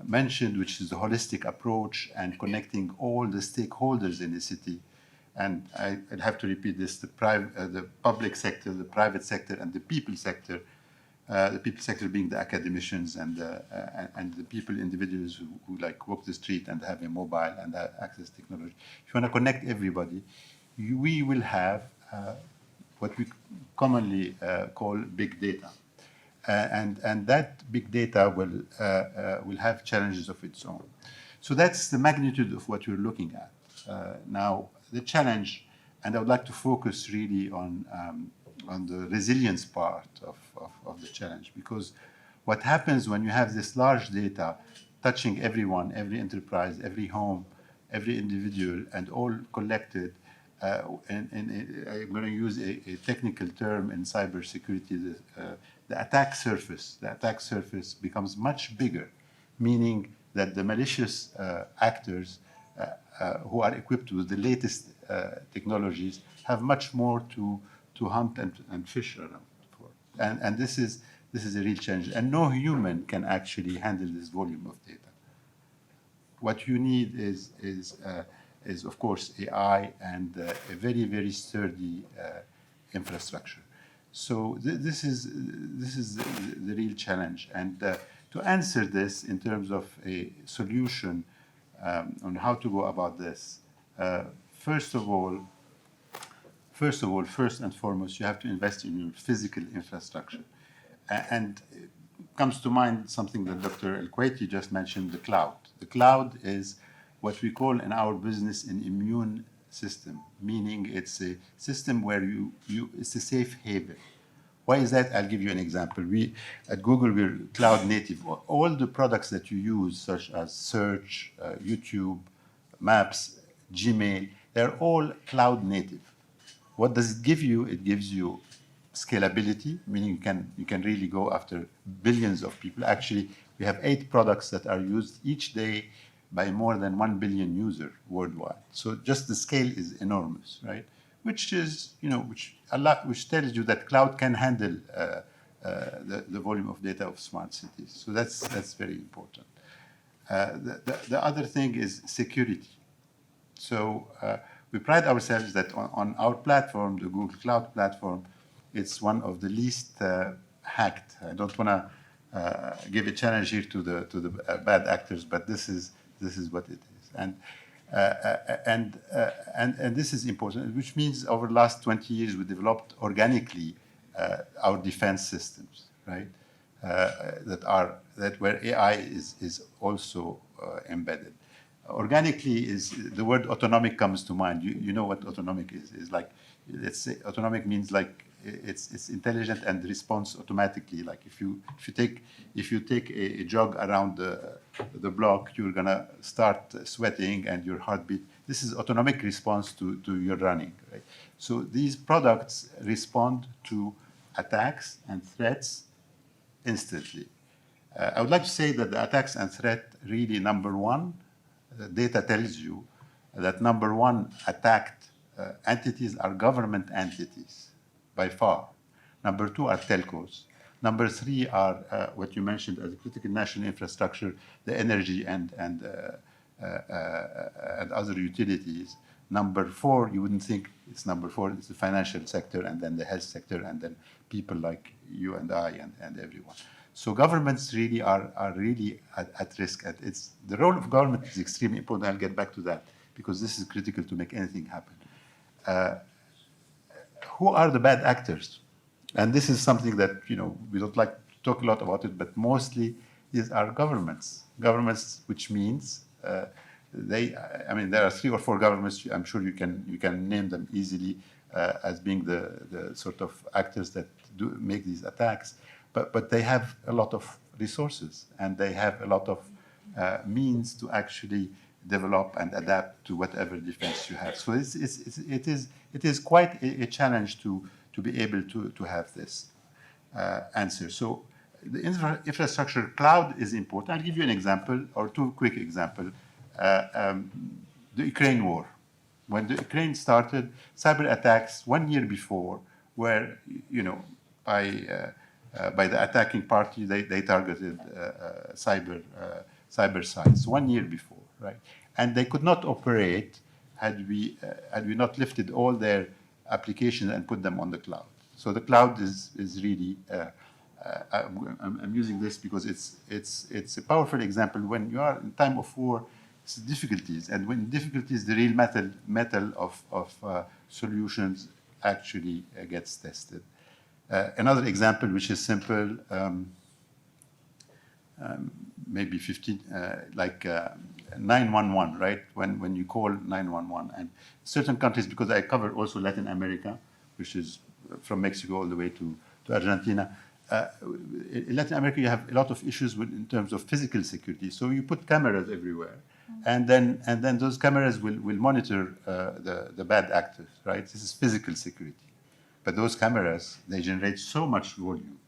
Speaker 8: mentioned, which is the holistic approach and connecting all the stakeholders in the city, and I'd have to repeat this, the public sector, the private sector, and the people sector, the people sector being the academicians and the people, individuals who like walk the street and have a mobile and access technology. If you want to connect everybody, we will have what we commonly call big data. And that big data will have challenges of its own. So that's the magnitude of what we're looking at. Now, the challenge, and I would like to focus really on the resilience part of the challenge, because what happens when you have this large data touching everyone, every enterprise, every home, every individual, and all collected, and I'm going to use a technical term in cybersecurity, the attack surface becomes much bigger, meaning that the malicious actors who are equipped with the latest technologies have much more to hunt and fish around for. And this is a real challenge. And no human can actually handle this volume of data. What you need is of course, AI and a very, very sturdy infrastructure. So this is the real challenge. And to answer this in terms of a solution on how to go about this, first and foremost, you have to invest in your physical infrastructure. And it comes to mind something that Dr. El-Kuwaiti just mentioned, the cloud. The cloud is what we call in our business an immune system, meaning it's a system where it's a safe haven. Why is that? I'll give you an example. At Google, we're cloud native. All the products that you use, such as search, YouTube, Maps, Gmail, they're all cloud native. What does it give you? It gives you scalability, meaning you can really go after billions of people. Actually, we have 8 products that are used each day by more than 1 billion users worldwide. So just the scale is enormous, right? Which is, which tells you that cloud can handle the volume of data of smart cities. So that's very important. The other thing is security. So we pride ourselves that on our platform, the Google Cloud platform, it's one of the least hacked. I don't want to give a challenge here to the bad actors, but this is what it is. And this is important, which means over the last 20 years we developed organically our defense systems, right? Where AI is also embedded. Organically is the word autonomic comes to mind. You know what autonomic is? Is like, let's say autonomic means like it's intelligent and responds automatically. Like if you take a jog around the block, you're gonna start sweating and your heartbeat. This is autonomic response to your running, right? So these products respond to attacks and threats instantly. I would like to say that the attacks and threat really number one, data tells you that number one attacked entities are government entities by far. Number two are telcos. Number three are what you mentioned as critical national infrastructure, the energy and other utilities. Number four, you wouldn't think it's number four, it's the financial sector and then the health sector and then people like you and I and everyone. So governments really are really at risk. And it's the role of government is extremely important. I'll get back to that because this is critical to make anything happen. Who are the bad actors? And this is something that we don't like to talk a lot about it, but mostly these are governments. Governments, which means there are 3 or 4 governments. I'm sure you can name them easily as being the sort of actors that do make these attacks. But they have a lot of resources and they have a lot of means to actually develop and adapt to whatever defense you have. So it is quite a challenge to be able to have this answer. So the infrastructure cloud is important. I'll give you an example or 2 quick examples. The Ukraine war. When the Ukraine started, cyber attacks 1 year before were, by the attacking party, they targeted cyber sites 1 year before, right? And they could not operate had we not lifted all their applications and put them on the cloud. So the cloud is really. I'm using this because it's a powerful example. When you are in time of war, it's difficulties, and when difficulties, the real metal of solutions actually gets tested. Another example, which is simple, maybe 15, like 911, right? When you call 911, and certain countries, because I cover also Latin America, which is from Mexico all the way to Argentina. In Latin America, you have a lot of issues in terms of physical security. So you put cameras everywhere, and then those cameras will monitor the bad actors, right? This is physical security. But those cameras, they generate so much volume.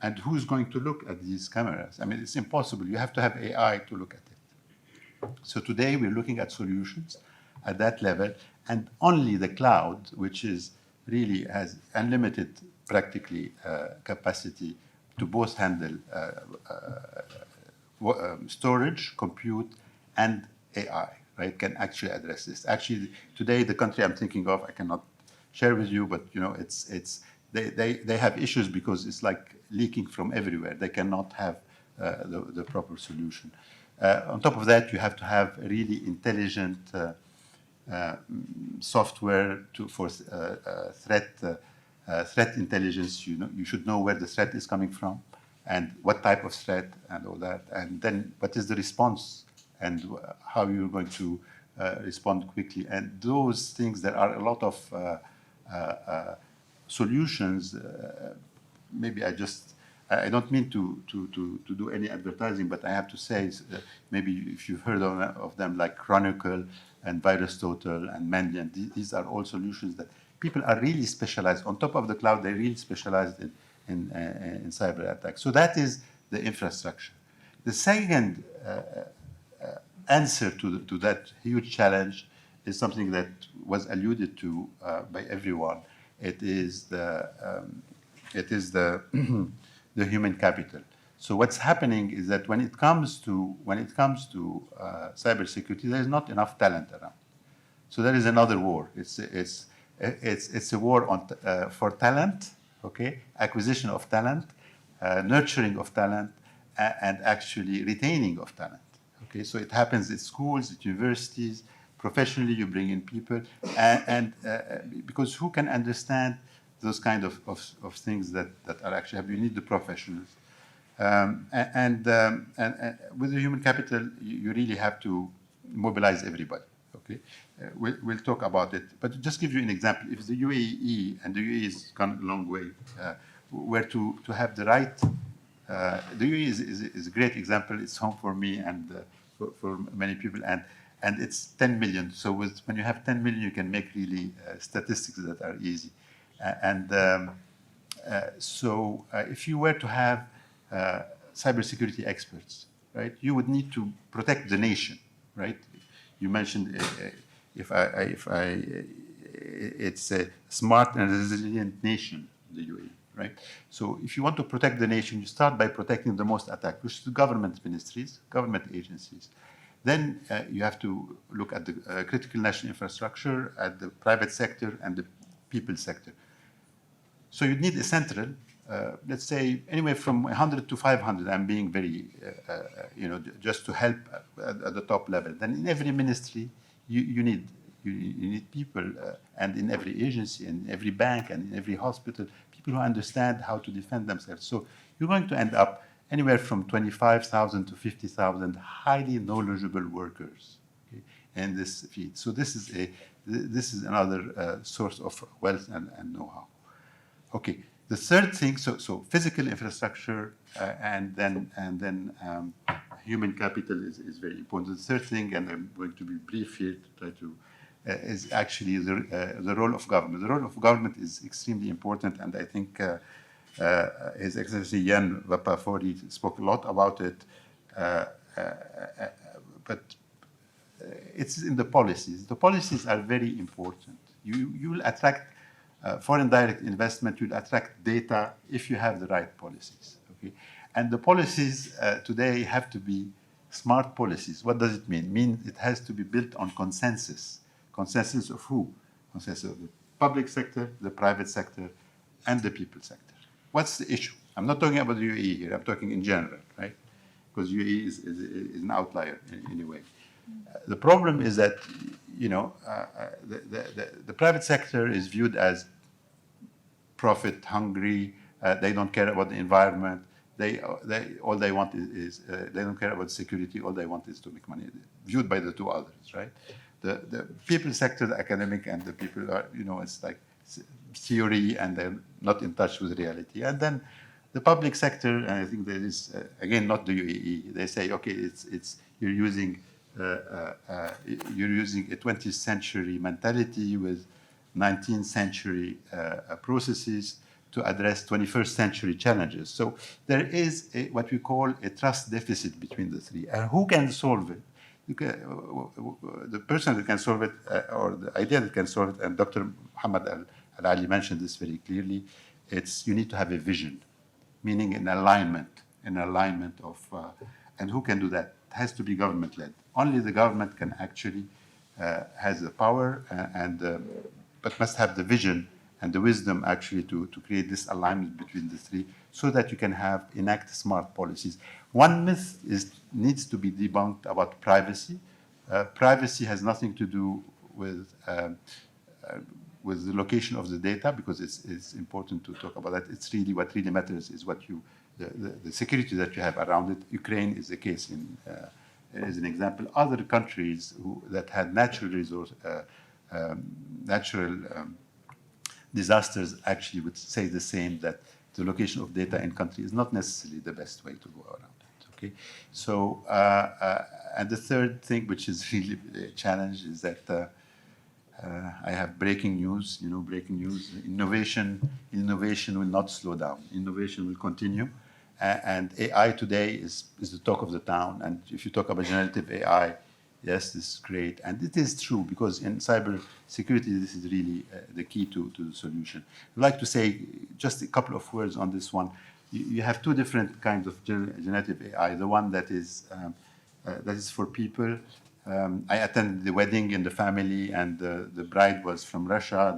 Speaker 8: And who's going to look at these cameras? I mean, it's impossible. You have to have AI to look at it. So today we're looking at solutions at that level, and only the cloud, which is really has unlimited practically capacity to both handle storage, compute, and AI, right, can actually address this. Actually, today the country I'm thinking of, I cannot share with you, but they have issues because it's like leaking from everywhere. They cannot have the proper solution. On top of that, you have to have really intelligent software for threat intelligence. You should know where the threat is coming from and what type of threat and all that. And then what is the response and how you're going to respond quickly. And those things, there are a lot of solutions. Maybe I don't mean to do any advertising, but I have to say, maybe if you've heard of them, like Chronicle and VirusTotal and Mandiant, these are all solutions that people are really specialized. On top of the cloud, they're really specialized in cyber attacks. So that is the infrastructure. The second answer to that huge challenge is something that was alluded to by everyone. It is the the human capital. So what's happening is that when it comes to cybersecurity, there is not enough talent around. So there is another war. It's a war on for talent, okay, acquisition of talent, nurturing of talent, and actually retaining of talent. Okay, so it happens at schools, at universities, professionally. You bring in people, and because who can understand those kind of things that are actually happening? You need the professionals. And with the human capital, you really have to mobilize everybody. Okay, we'll talk about it. But just give you an example. If the UAE, and the UAE has gone a long way, were to have the right, the UAE is a great example. It's home for me and for many people, and it's 10 million. So when you have 10 million, you can make really statistics that are easy. So if you were to have cybersecurity experts, right, you would need to protect the nation, right? You mentioned it's a smart and resilient nation, the UAE, right? So if you want to protect the nation, you start by protecting the most attacked, which is the government ministries, government agencies. Then you have to look at the critical national infrastructure, at the private sector and the people sector. So you need a central let's say, anywhere from 100 to 500. I'm being very, just to help at the top level. Then in every ministry, you need people, and in every agency, and in every bank, and in every hospital, people who understand how to defend themselves. So you're going to end up anywhere from 25,000 to 50,000 highly knowledgeable workers, okay, in this field. So this is another source of wealth and know-how. Okay, the third thing, so physical infrastructure and then human capital is very important. The third thing, and I'm going to be brief here to try to, is actually the role of government. The role of government is extremely important, and I think His Excellency Jan Vapafori spoke a lot about it, but it's in the policies. The policies are very important. You will attract foreign direct investment, you'll attract data if you have the right policies. Okay? And the policies today have to be smart policies. What does it mean? It means it has to be built on consensus. Consensus of who? Consensus of the public sector, the private sector, and the people sector. What's the issue? I'm not talking about the UAE here, I'm talking in general, right? Because UAE is an outlier in a way. The problem is that, the private sector is viewed as profit hungry. They don't care about the environment. All they want is they don't care about security. All they want is to make money. Viewed by the two others, right? The people sector, the academic, and the people are, it's like theory, and they're not in touch with reality. And then the public sector, and I think there is again not the UAE. They say, okay, you're using a 20th century mentality with 19th century processes to address 21st century challenges. So there is what we call a trust deficit between the three. And who can solve it? The person that can solve it, or the idea that can solve it, and Dr. Muhammad Al-Ali mentioned this very clearly, you need to have a vision, meaning an alignment of, and who can do that? It has to be government-led. Only the government can actually has the power but must have the vision and the wisdom actually to create this alignment between the three, so that you can enact smart policies. One myth needs to be debunked about privacy. Privacy has nothing to do with the location of the data, because it's important to talk about that. It's really what really matters is the security that you have around it. Ukraine is the case as an example. Other countries that had natural disasters actually would say the same, that the location of data in country is not necessarily the best way to go around it. Okay, so and the third thing, which is really a challenge, is that I have breaking news. Breaking news. Innovation will not slow down. Innovation will continue, and AI today is the talk of the town. And if you talk about generative AI, yes, this is great, and it is true, because in cyber security, this is really the key to the solution. I'd like to say just a couple of words on this one. You have two different kinds of generative AI. The one that is for people. I attended the wedding in the family, and the bride was from Russia.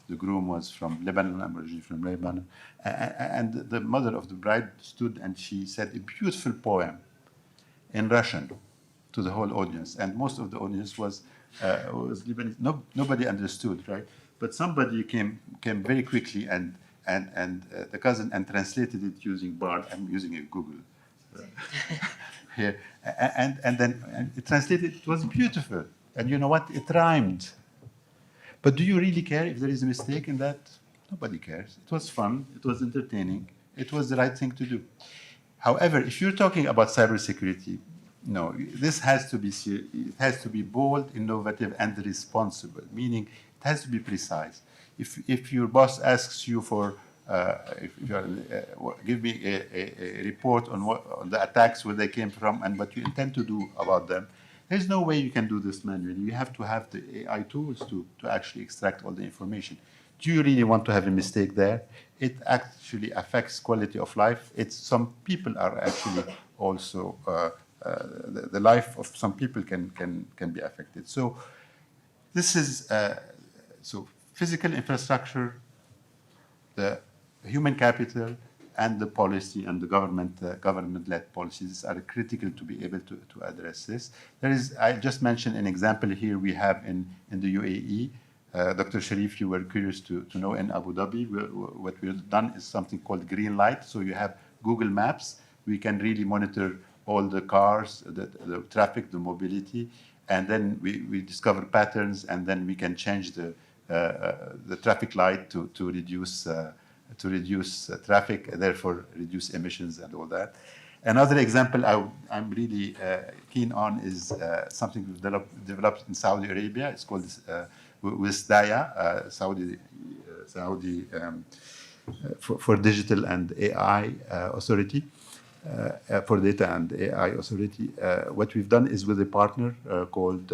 Speaker 8: The groom was from Lebanon. I'm originally from Lebanon. And the mother of the bride stood and she said a beautiful poem in Russian to the whole audience, and most of the audience was Lebanese. Nobody understood, right? But somebody came very quickly and the cousin and translated it using Bard. I'm using a Google here, and then it translated. It was beautiful, and you know what? It rhymed. But do you really care if there is a mistake in that? Nobody cares. It was fun. It was entertaining. It was the right thing to do. However, if you're talking about cybersecurity, no, this has to be bold, innovative, and responsible. Meaning, it has to be precise. If your boss asks you for, give me a report on the attacks, where they came from, and what you intend to do about them, there's no way you can do this manually. You have to have the AI tools to actually extract all the information. Do you really want to have a mistake there? It actually affects quality of life. Some people are actually also. The life of some people can be affected. So this is so physical infrastructure, the human capital, and the policy and the government-led policies are critical to be able to address this. I just mentioned an example here we have in the UAE. Dr. Sharif, you were curious to know in Abu Dhabi, what we've done is something called green light. So you have Google Maps. We can really monitor all the cars, the traffic, the mobility, and then we discover patterns, and then we can change the traffic light to reduce traffic, and therefore reduce emissions and all that. Another example I'm really keen on is something we've developed in Saudi Arabia. It's called WISDAYA, Saudi for Digital and AI Authority, for Data and AI Authority. What we've done is with a partner called,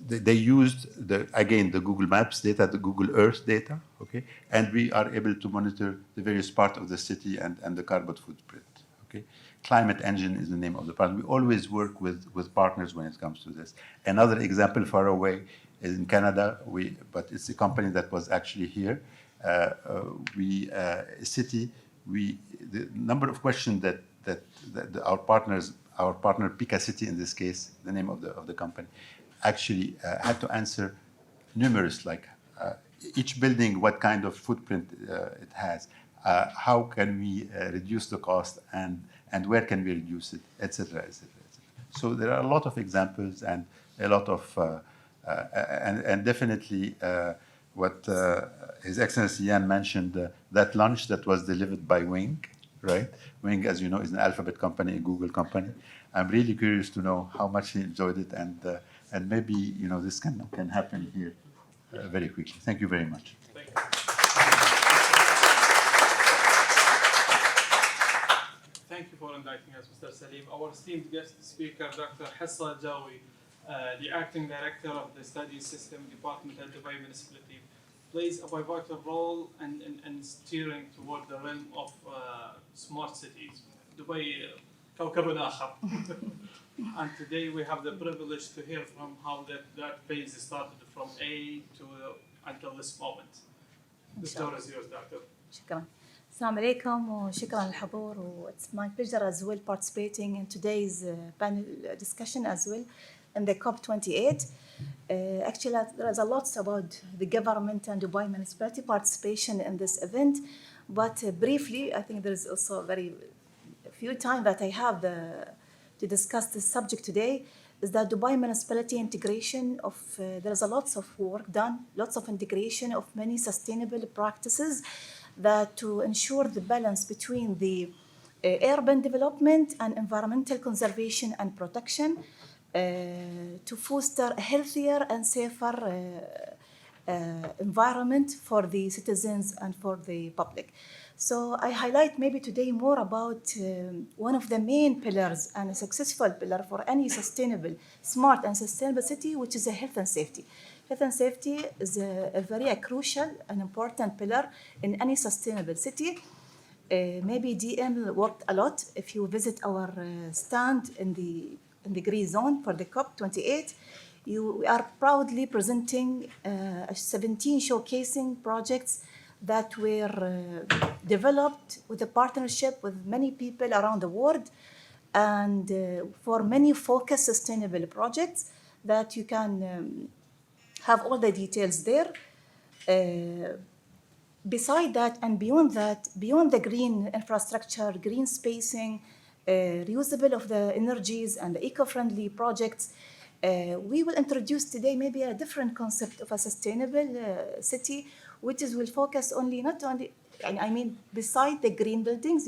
Speaker 8: they used, again, the Google Maps data, the Google Earth data, okay? And we are able to monitor the various parts of the city and the carbon footprint, okay? Climate Engine is the name of the partner. We always work with partners when it comes to this. Another example far away is in Canada, but it's a company that was actually here. The number of questions that our partner Pika City in this case, the name of the company, actually had to answer numerous, like each building, what kind of footprint it has, how can we reduce the cost, and where can we reduce it, etc., etc., etc. So there are a lot of examples and a lot of, and definitely what His Excellency Yan mentioned, that lunch that was delivered by Wing, right? Wing, as you know, is an Alphabet company, a Google company. I'm really curious to know how much he enjoyed it, and maybe this can happen here very quickly. Thank you very much.
Speaker 5: Thank you. Thank you for inviting us, Mr. Salim. Our esteemed guest speaker, Dr. Hassa Jawi, the Acting Director of the Study System Department at Dubai Municipality, plays a pivotal role in steering toward the realm of smart cities. Dubai, كوكب آخر. And today we have the privilege to hear from how that phase started from A to until this moment. The floor is yours, Doctor.
Speaker 9: شكرا. Assalamu alaikum وشكرا للحضور. It's my pleasure as well participating in today's panel discussion as well in the COP28. Actually, there is a lot about the government and Dubai Municipality participation in this event, but briefly, I think there is also very few time that I have to discuss this subject today, is that Dubai Municipality integration of, there is a lots of work done, lots of integration of many sustainable practices that to ensure the balance between the urban development and environmental conservation and protection, to foster a healthier and safer environment for the citizens and for the public. So I highlight maybe today more about one of the main pillars and a successful pillar for any sustainable, smart and sustainable city, which is health and safety. Health and safety is a very crucial and important pillar in any sustainable city. Maybe DM worked a lot. If you visit our stand in the green zone for the COP28, we are proudly presenting 17 showcasing projects that were developed with a partnership with many people around the world, and for many focused sustainable projects that you can have all the details there. Beside that and beyond that, beyond the green infrastructure, green spacing, reusable of the energies and the eco-friendly projects, we will introduce today maybe a different concept of a sustainable city, which will focus not only, I mean, beside the green buildings,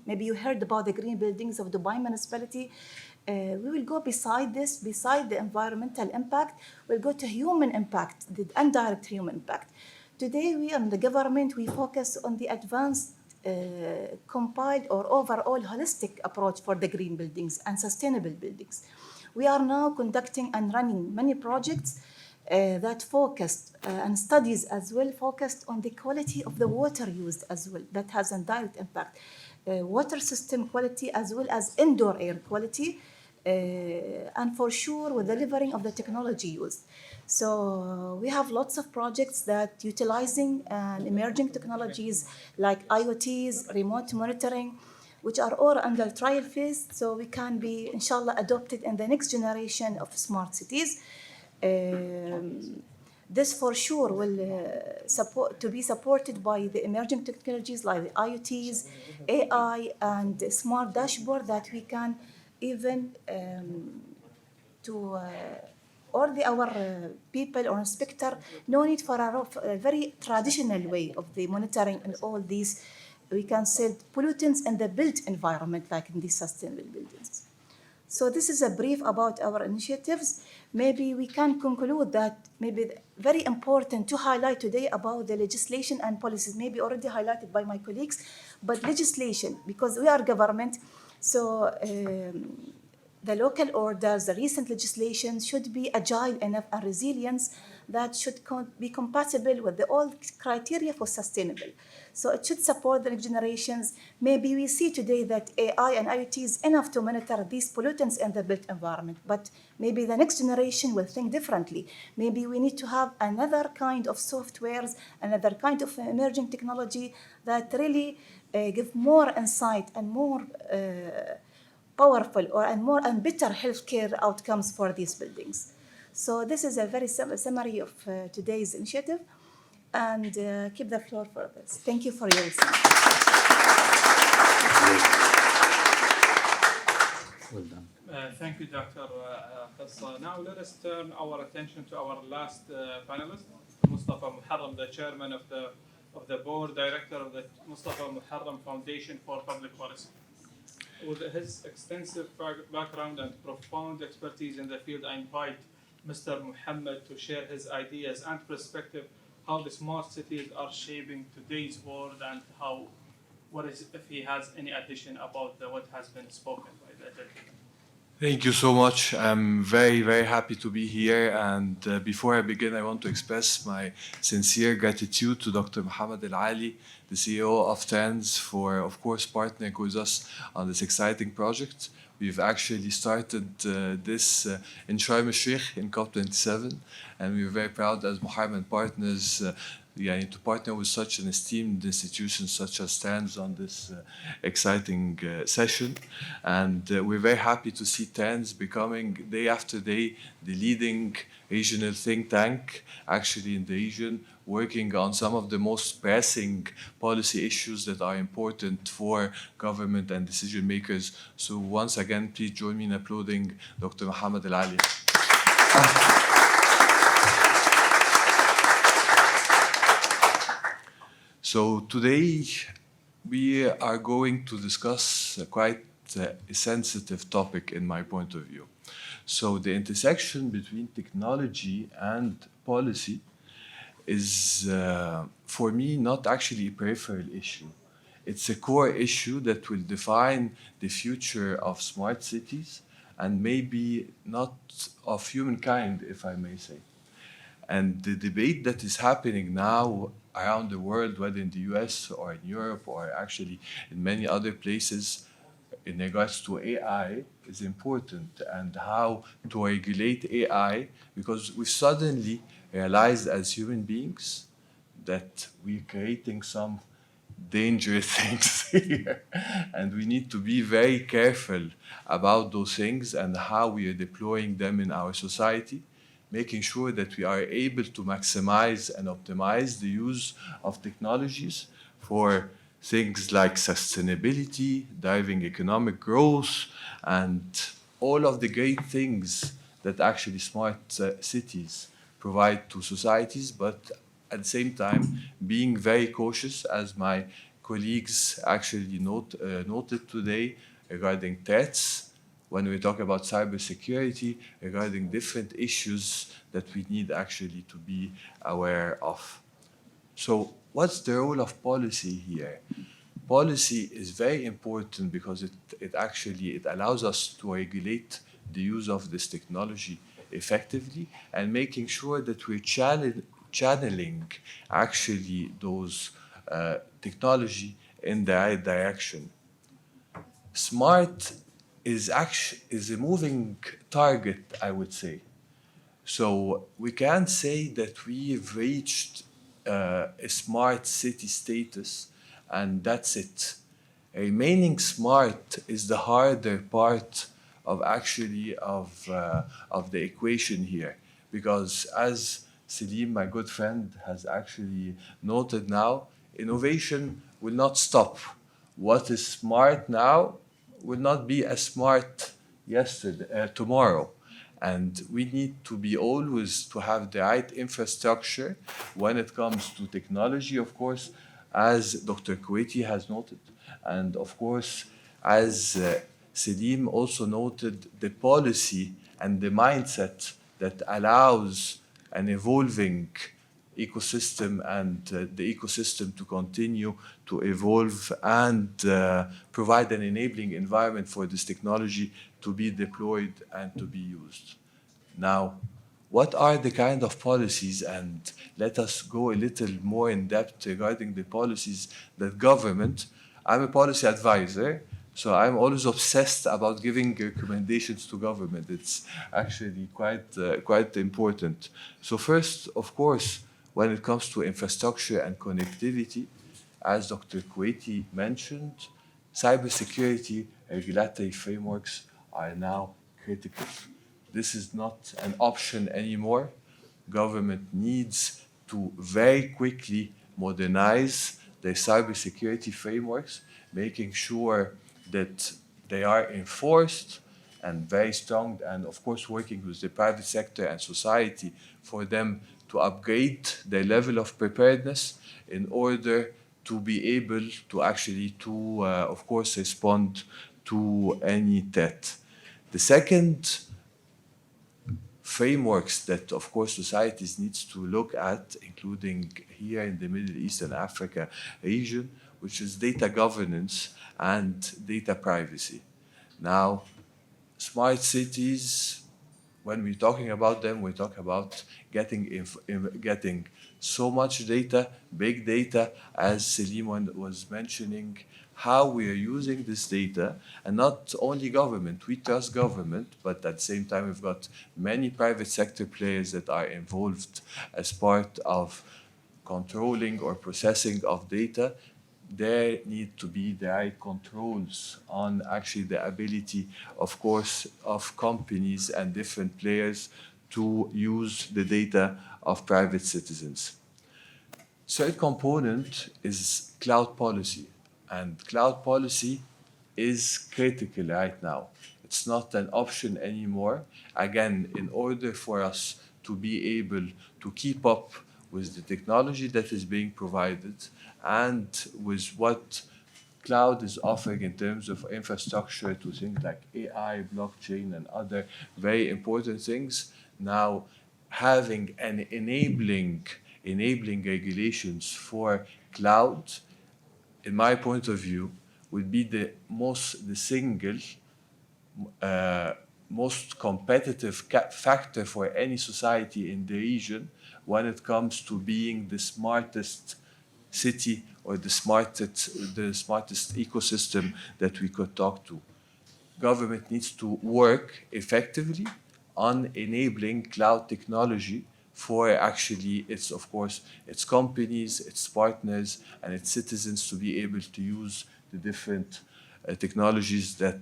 Speaker 9: maybe you heard about the green buildings of Dubai Municipality. We will go beside this, beside the environmental impact, we'll go to human impact, the indirect human impact. Today, we in the government, we focus on the advanced, compiled or overall holistic approach for the green buildings and sustainable buildings. We are now conducting and running many projects that focused and studies as well focused on the quality of the water used as well. That has a direct impact. Water system quality as well as indoor air quality. and for sure with delivering of the technology used. So we have lots of projects that utilizing emerging technologies like IoTs, remote monitoring, which are all under trial phase, so we can be, inshallah, adopted in the next generation of smart cities. This for sure will be supported by the emerging technologies like the IoTs, AI, and smart dashboard that we can even to our people or inspector, no need for a very traditional way of the monitoring and all these. We can set pollutants in the built environment, like in these sustainable buildings. So this is a brief about our initiatives. Maybe we can conclude that maybe very important to highlight today about the legislation and policies, maybe already highlighted by my colleagues, but legislation, because we are government, so the local orders, the recent legislation should be agile enough and resilience that should be compatible with the old criteria for sustainable. So it should support the next generations. Maybe we see today that AI and IoT is enough to monitor these pollutants in the built environment, but maybe the next generation will think differently. Maybe we need to have another kind of softwares, another kind of emerging technology that really give more insight and more powerful and more and better healthcare outcomes for these buildings. So this is a very summary of today's initiative, and keep the floor for this. Thank you for your listening.
Speaker 8: Well done.
Speaker 5: Thank you, Dr. Khassa. Now let us turn our attention to our last panelist, Mustafa Muharram, the chairman of the board, director of the Mustafa Muharram Foundation for Public Policy. With his extensive background and profound expertise in the field, I invite Mr. Muhammad to share his ideas and perspective how the smart cities are shaping today's world, and if he has any addition about what has been spoken by the gentleman.
Speaker 10: Thank you so much. I'm very, very happy to be here. And before I begin, I want to express my sincere gratitude to Dr. Mohammed Al Ali, the CEO of TANS, for, of course, partnering with us on this exciting project. We've actually started this in Sharm el-Sheikh in COP27, and we're very proud as Mohammed partners to partner with such an esteemed institution such as TANS on this exciting session. And we're very happy to see TANS becoming day after day the leading regional think tank actually in the region, working on some of the most pressing policy issues that are important for government and decision makers. So once again, please join me in applauding Dr. Mohammed Al Ali. So today we are going to discuss quite a sensitive topic in my point of view. So the intersection between technology and policy is, for me, not actually a peripheral issue. It's a core issue that will define the future of smart cities and maybe not of humankind, if I may say. And the debate that is happening now around the world, whether in the US or in Europe or actually in many other places in regards to AI is important, and how to regulate AI, because we suddenly realized as human beings that we're creating some dangerous things here. And we need to be very careful about those things and how we are deploying them in our society, making sure that we are able to maximize and optimize the use of technologies for things like sustainability, driving economic growth, and all of the great things that actually smart cities provide to societies, but at the same time being very cautious, as my colleagues actually noted today, regarding threats, when we talk about cybersecurity, regarding different issues that we need actually to be aware of. So what's the role of policy here? Policy is very important because it allows us to regulate the use of this technology effectively and making sure that we're channeling actually those technology in the right direction. Smart is a moving target, I would say. So we can't say that we've reached a smart city status and that's it. Remaining smart is the harder part of of the equation here, because as Selim, my good friend, has actually noted now, innovation will not stop. What is smart now will not be as smart tomorrow. And we need to be always to have the right infrastructure when it comes to technology, of course, as Dr. Kuwaiti has noted. And of course, as Selim also noted, the policy and the mindset that allows an evolving ecosystem and the ecosystem to continue to evolve and provide an enabling environment for this technology to be deployed and to be used. Now, what are the kind of policies, and let us go a little more in depth regarding the policies that government, I'm a policy advisor, so I'm always obsessed about giving recommendations to government. It's actually quite important. So first, of course, when it comes to infrastructure and connectivity, as Dr. Kuwaiti mentioned, cybersecurity regulatory frameworks are now critical. This is not an option anymore. Government needs to very quickly modernize their cybersecurity frameworks, making sure that they are enforced and very strong, and of course working with the private sector and society for them to upgrade their level of preparedness in order to be able to actually of course respond to any threat. The second frameworks that, of course, societies needs to look at, including here in the Middle East and Africa region, which is data governance and data privacy. Now, smart cities, when we're talking about them, we talk about getting so much data, big data, as Selim was mentioning, how we are using this data, and not only government. We trust government, but at the same time, we've got many private sector players that are involved as part of controlling or processing of data. There need to be the right controls on actually the ability, of course, of companies and different players to use the data of private citizens. Third component is cloud policy. And cloud policy is critical right now. It's not an option anymore. Again, in order for us to be able to keep up with the technology that is being provided and with what cloud is offering in terms of infrastructure to things like AI, blockchain, and other very important things, now having an enabling regulations for cloud, in my point of view, would be the single most competitive factor for any society in the region when it comes to being the smartest city or the smartest ecosystem that we could talk to. Government needs to work effectively on enabling cloud technology for actually its companies, its partners, and its citizens to be able to use the different technologies that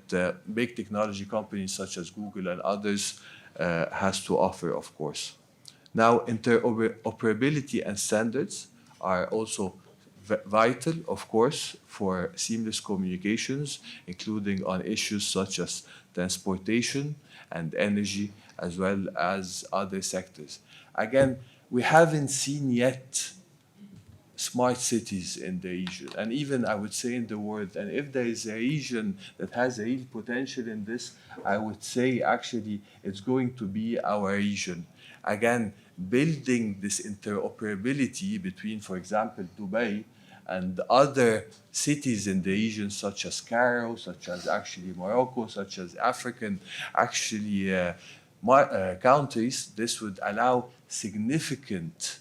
Speaker 10: big technology companies such as Google and others has to offer, of course. Now, interoperability and standards are also vital, of course, for seamless communications, including on issues such as transportation and energy, as well as other sectors. Again, we haven't seen yet smart cities in the region, and even I would say in the world. And if there is a region that has a real potential in this, I would say actually it's going to be our region. Again, building this interoperability between, for example, Dubai and other cities in the region, such as Cairo, such as actually Morocco, such as African countries, this would allow significant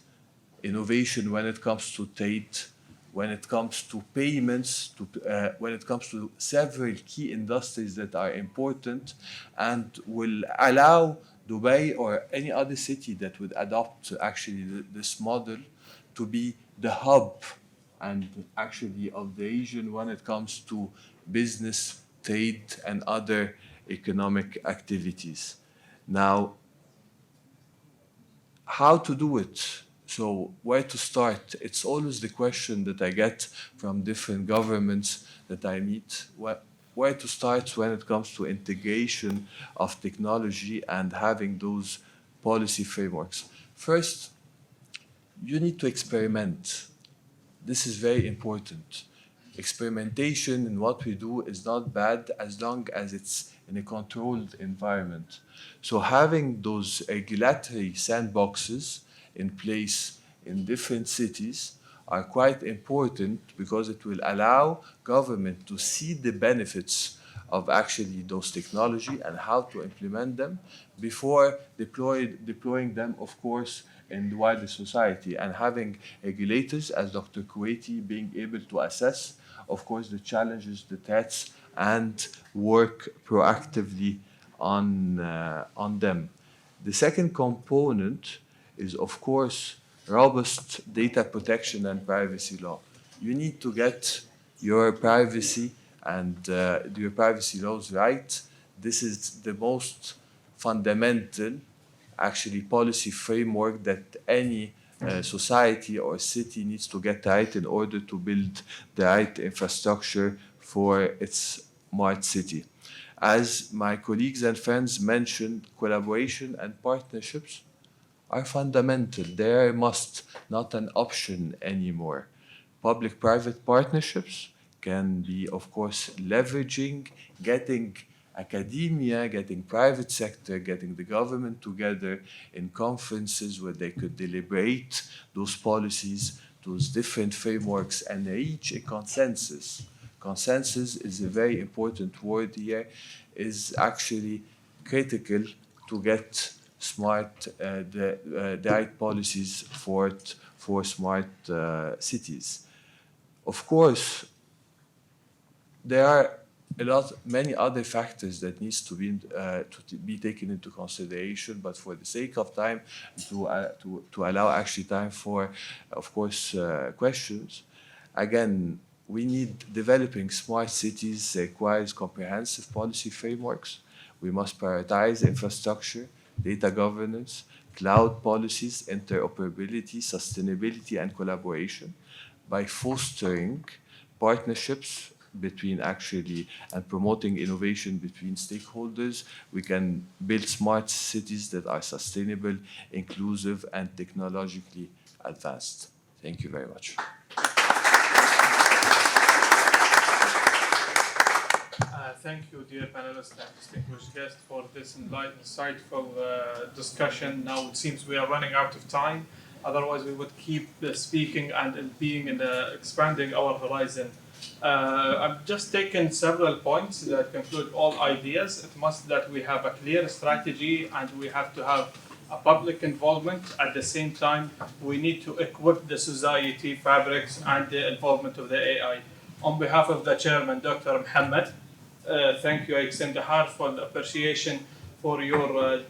Speaker 10: innovation when it comes to trade, when it comes to payments, when it comes to several key industries that are important and will allow Dubai or any other city that would adopt actually this model to be the hub and actually of the region when it comes to business, trade, and other economic activities. Now, how to do it? So where to start? It's always the question that I get from different governments that I meet. Where to start when it comes to integration of technology and having those policy frameworks? First, you need to experiment. This is very important. Experimentation in what we do is not bad as long as it's in a controlled environment. So having those regulatory sandboxes in place in different cities are quite important because it will allow government to see the benefits of actually those technology and how to implement them before deploying them, of course, in the wider society, and having regulators, as Dr. Kuwaiti, being able to assess, of course, the challenges, the threats, and work proactively on them. The second component is, of course, robust data protection and privacy law. You need to get your privacy and your privacy laws right. This is the most fundamental, actually, policy framework that any society or city needs to get right in order to build the right infrastructure for its smart city. As my colleagues and friends mentioned, collaboration and partnerships are fundamental. They are a must, not an option anymore. Public-private partnerships can be, of course, leveraging, getting academia, getting private sector, getting the government together in conferences where they could deliberate those policies, those different frameworks, and reach a consensus. Consensus is a very important word here, is actually critical to get the right policies for smart cities. Of course, there are many other factors that needs to be taken into consideration, but for the sake of time, to allow actually time for, of course, questions. Again, we need developing smart cities requires comprehensive policy frameworks. We must prioritize infrastructure, data governance, cloud policies, interoperability, sustainability, and collaboration by fostering partnerships between actually and promoting innovation between stakeholders. We can build smart cities that are sustainable, inclusive, and technologically advanced. Thank you very much.
Speaker 5: Thank you, dear panelists and distinguished guests, for this insightful discussion. Now it seems we are running out of time. Otherwise, we would keep speaking and expanding our horizon. I've just taken several points that conclude all ideas. It must that we have a clear strategy and we have to have a public involvement. At the same time, we need to equip the society fabrics and the involvement of the AI. On behalf of the chairman, Dr. Mohammed, thank you. I extend a heartfelt appreciation for your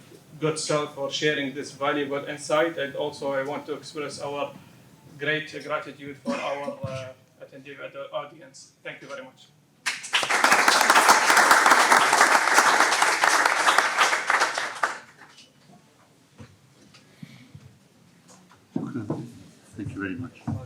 Speaker 5: good self for sharing this valuable insight. And also I want to express our great gratitude for our attendee audience. Thank you very much.
Speaker 8: Thank you very much.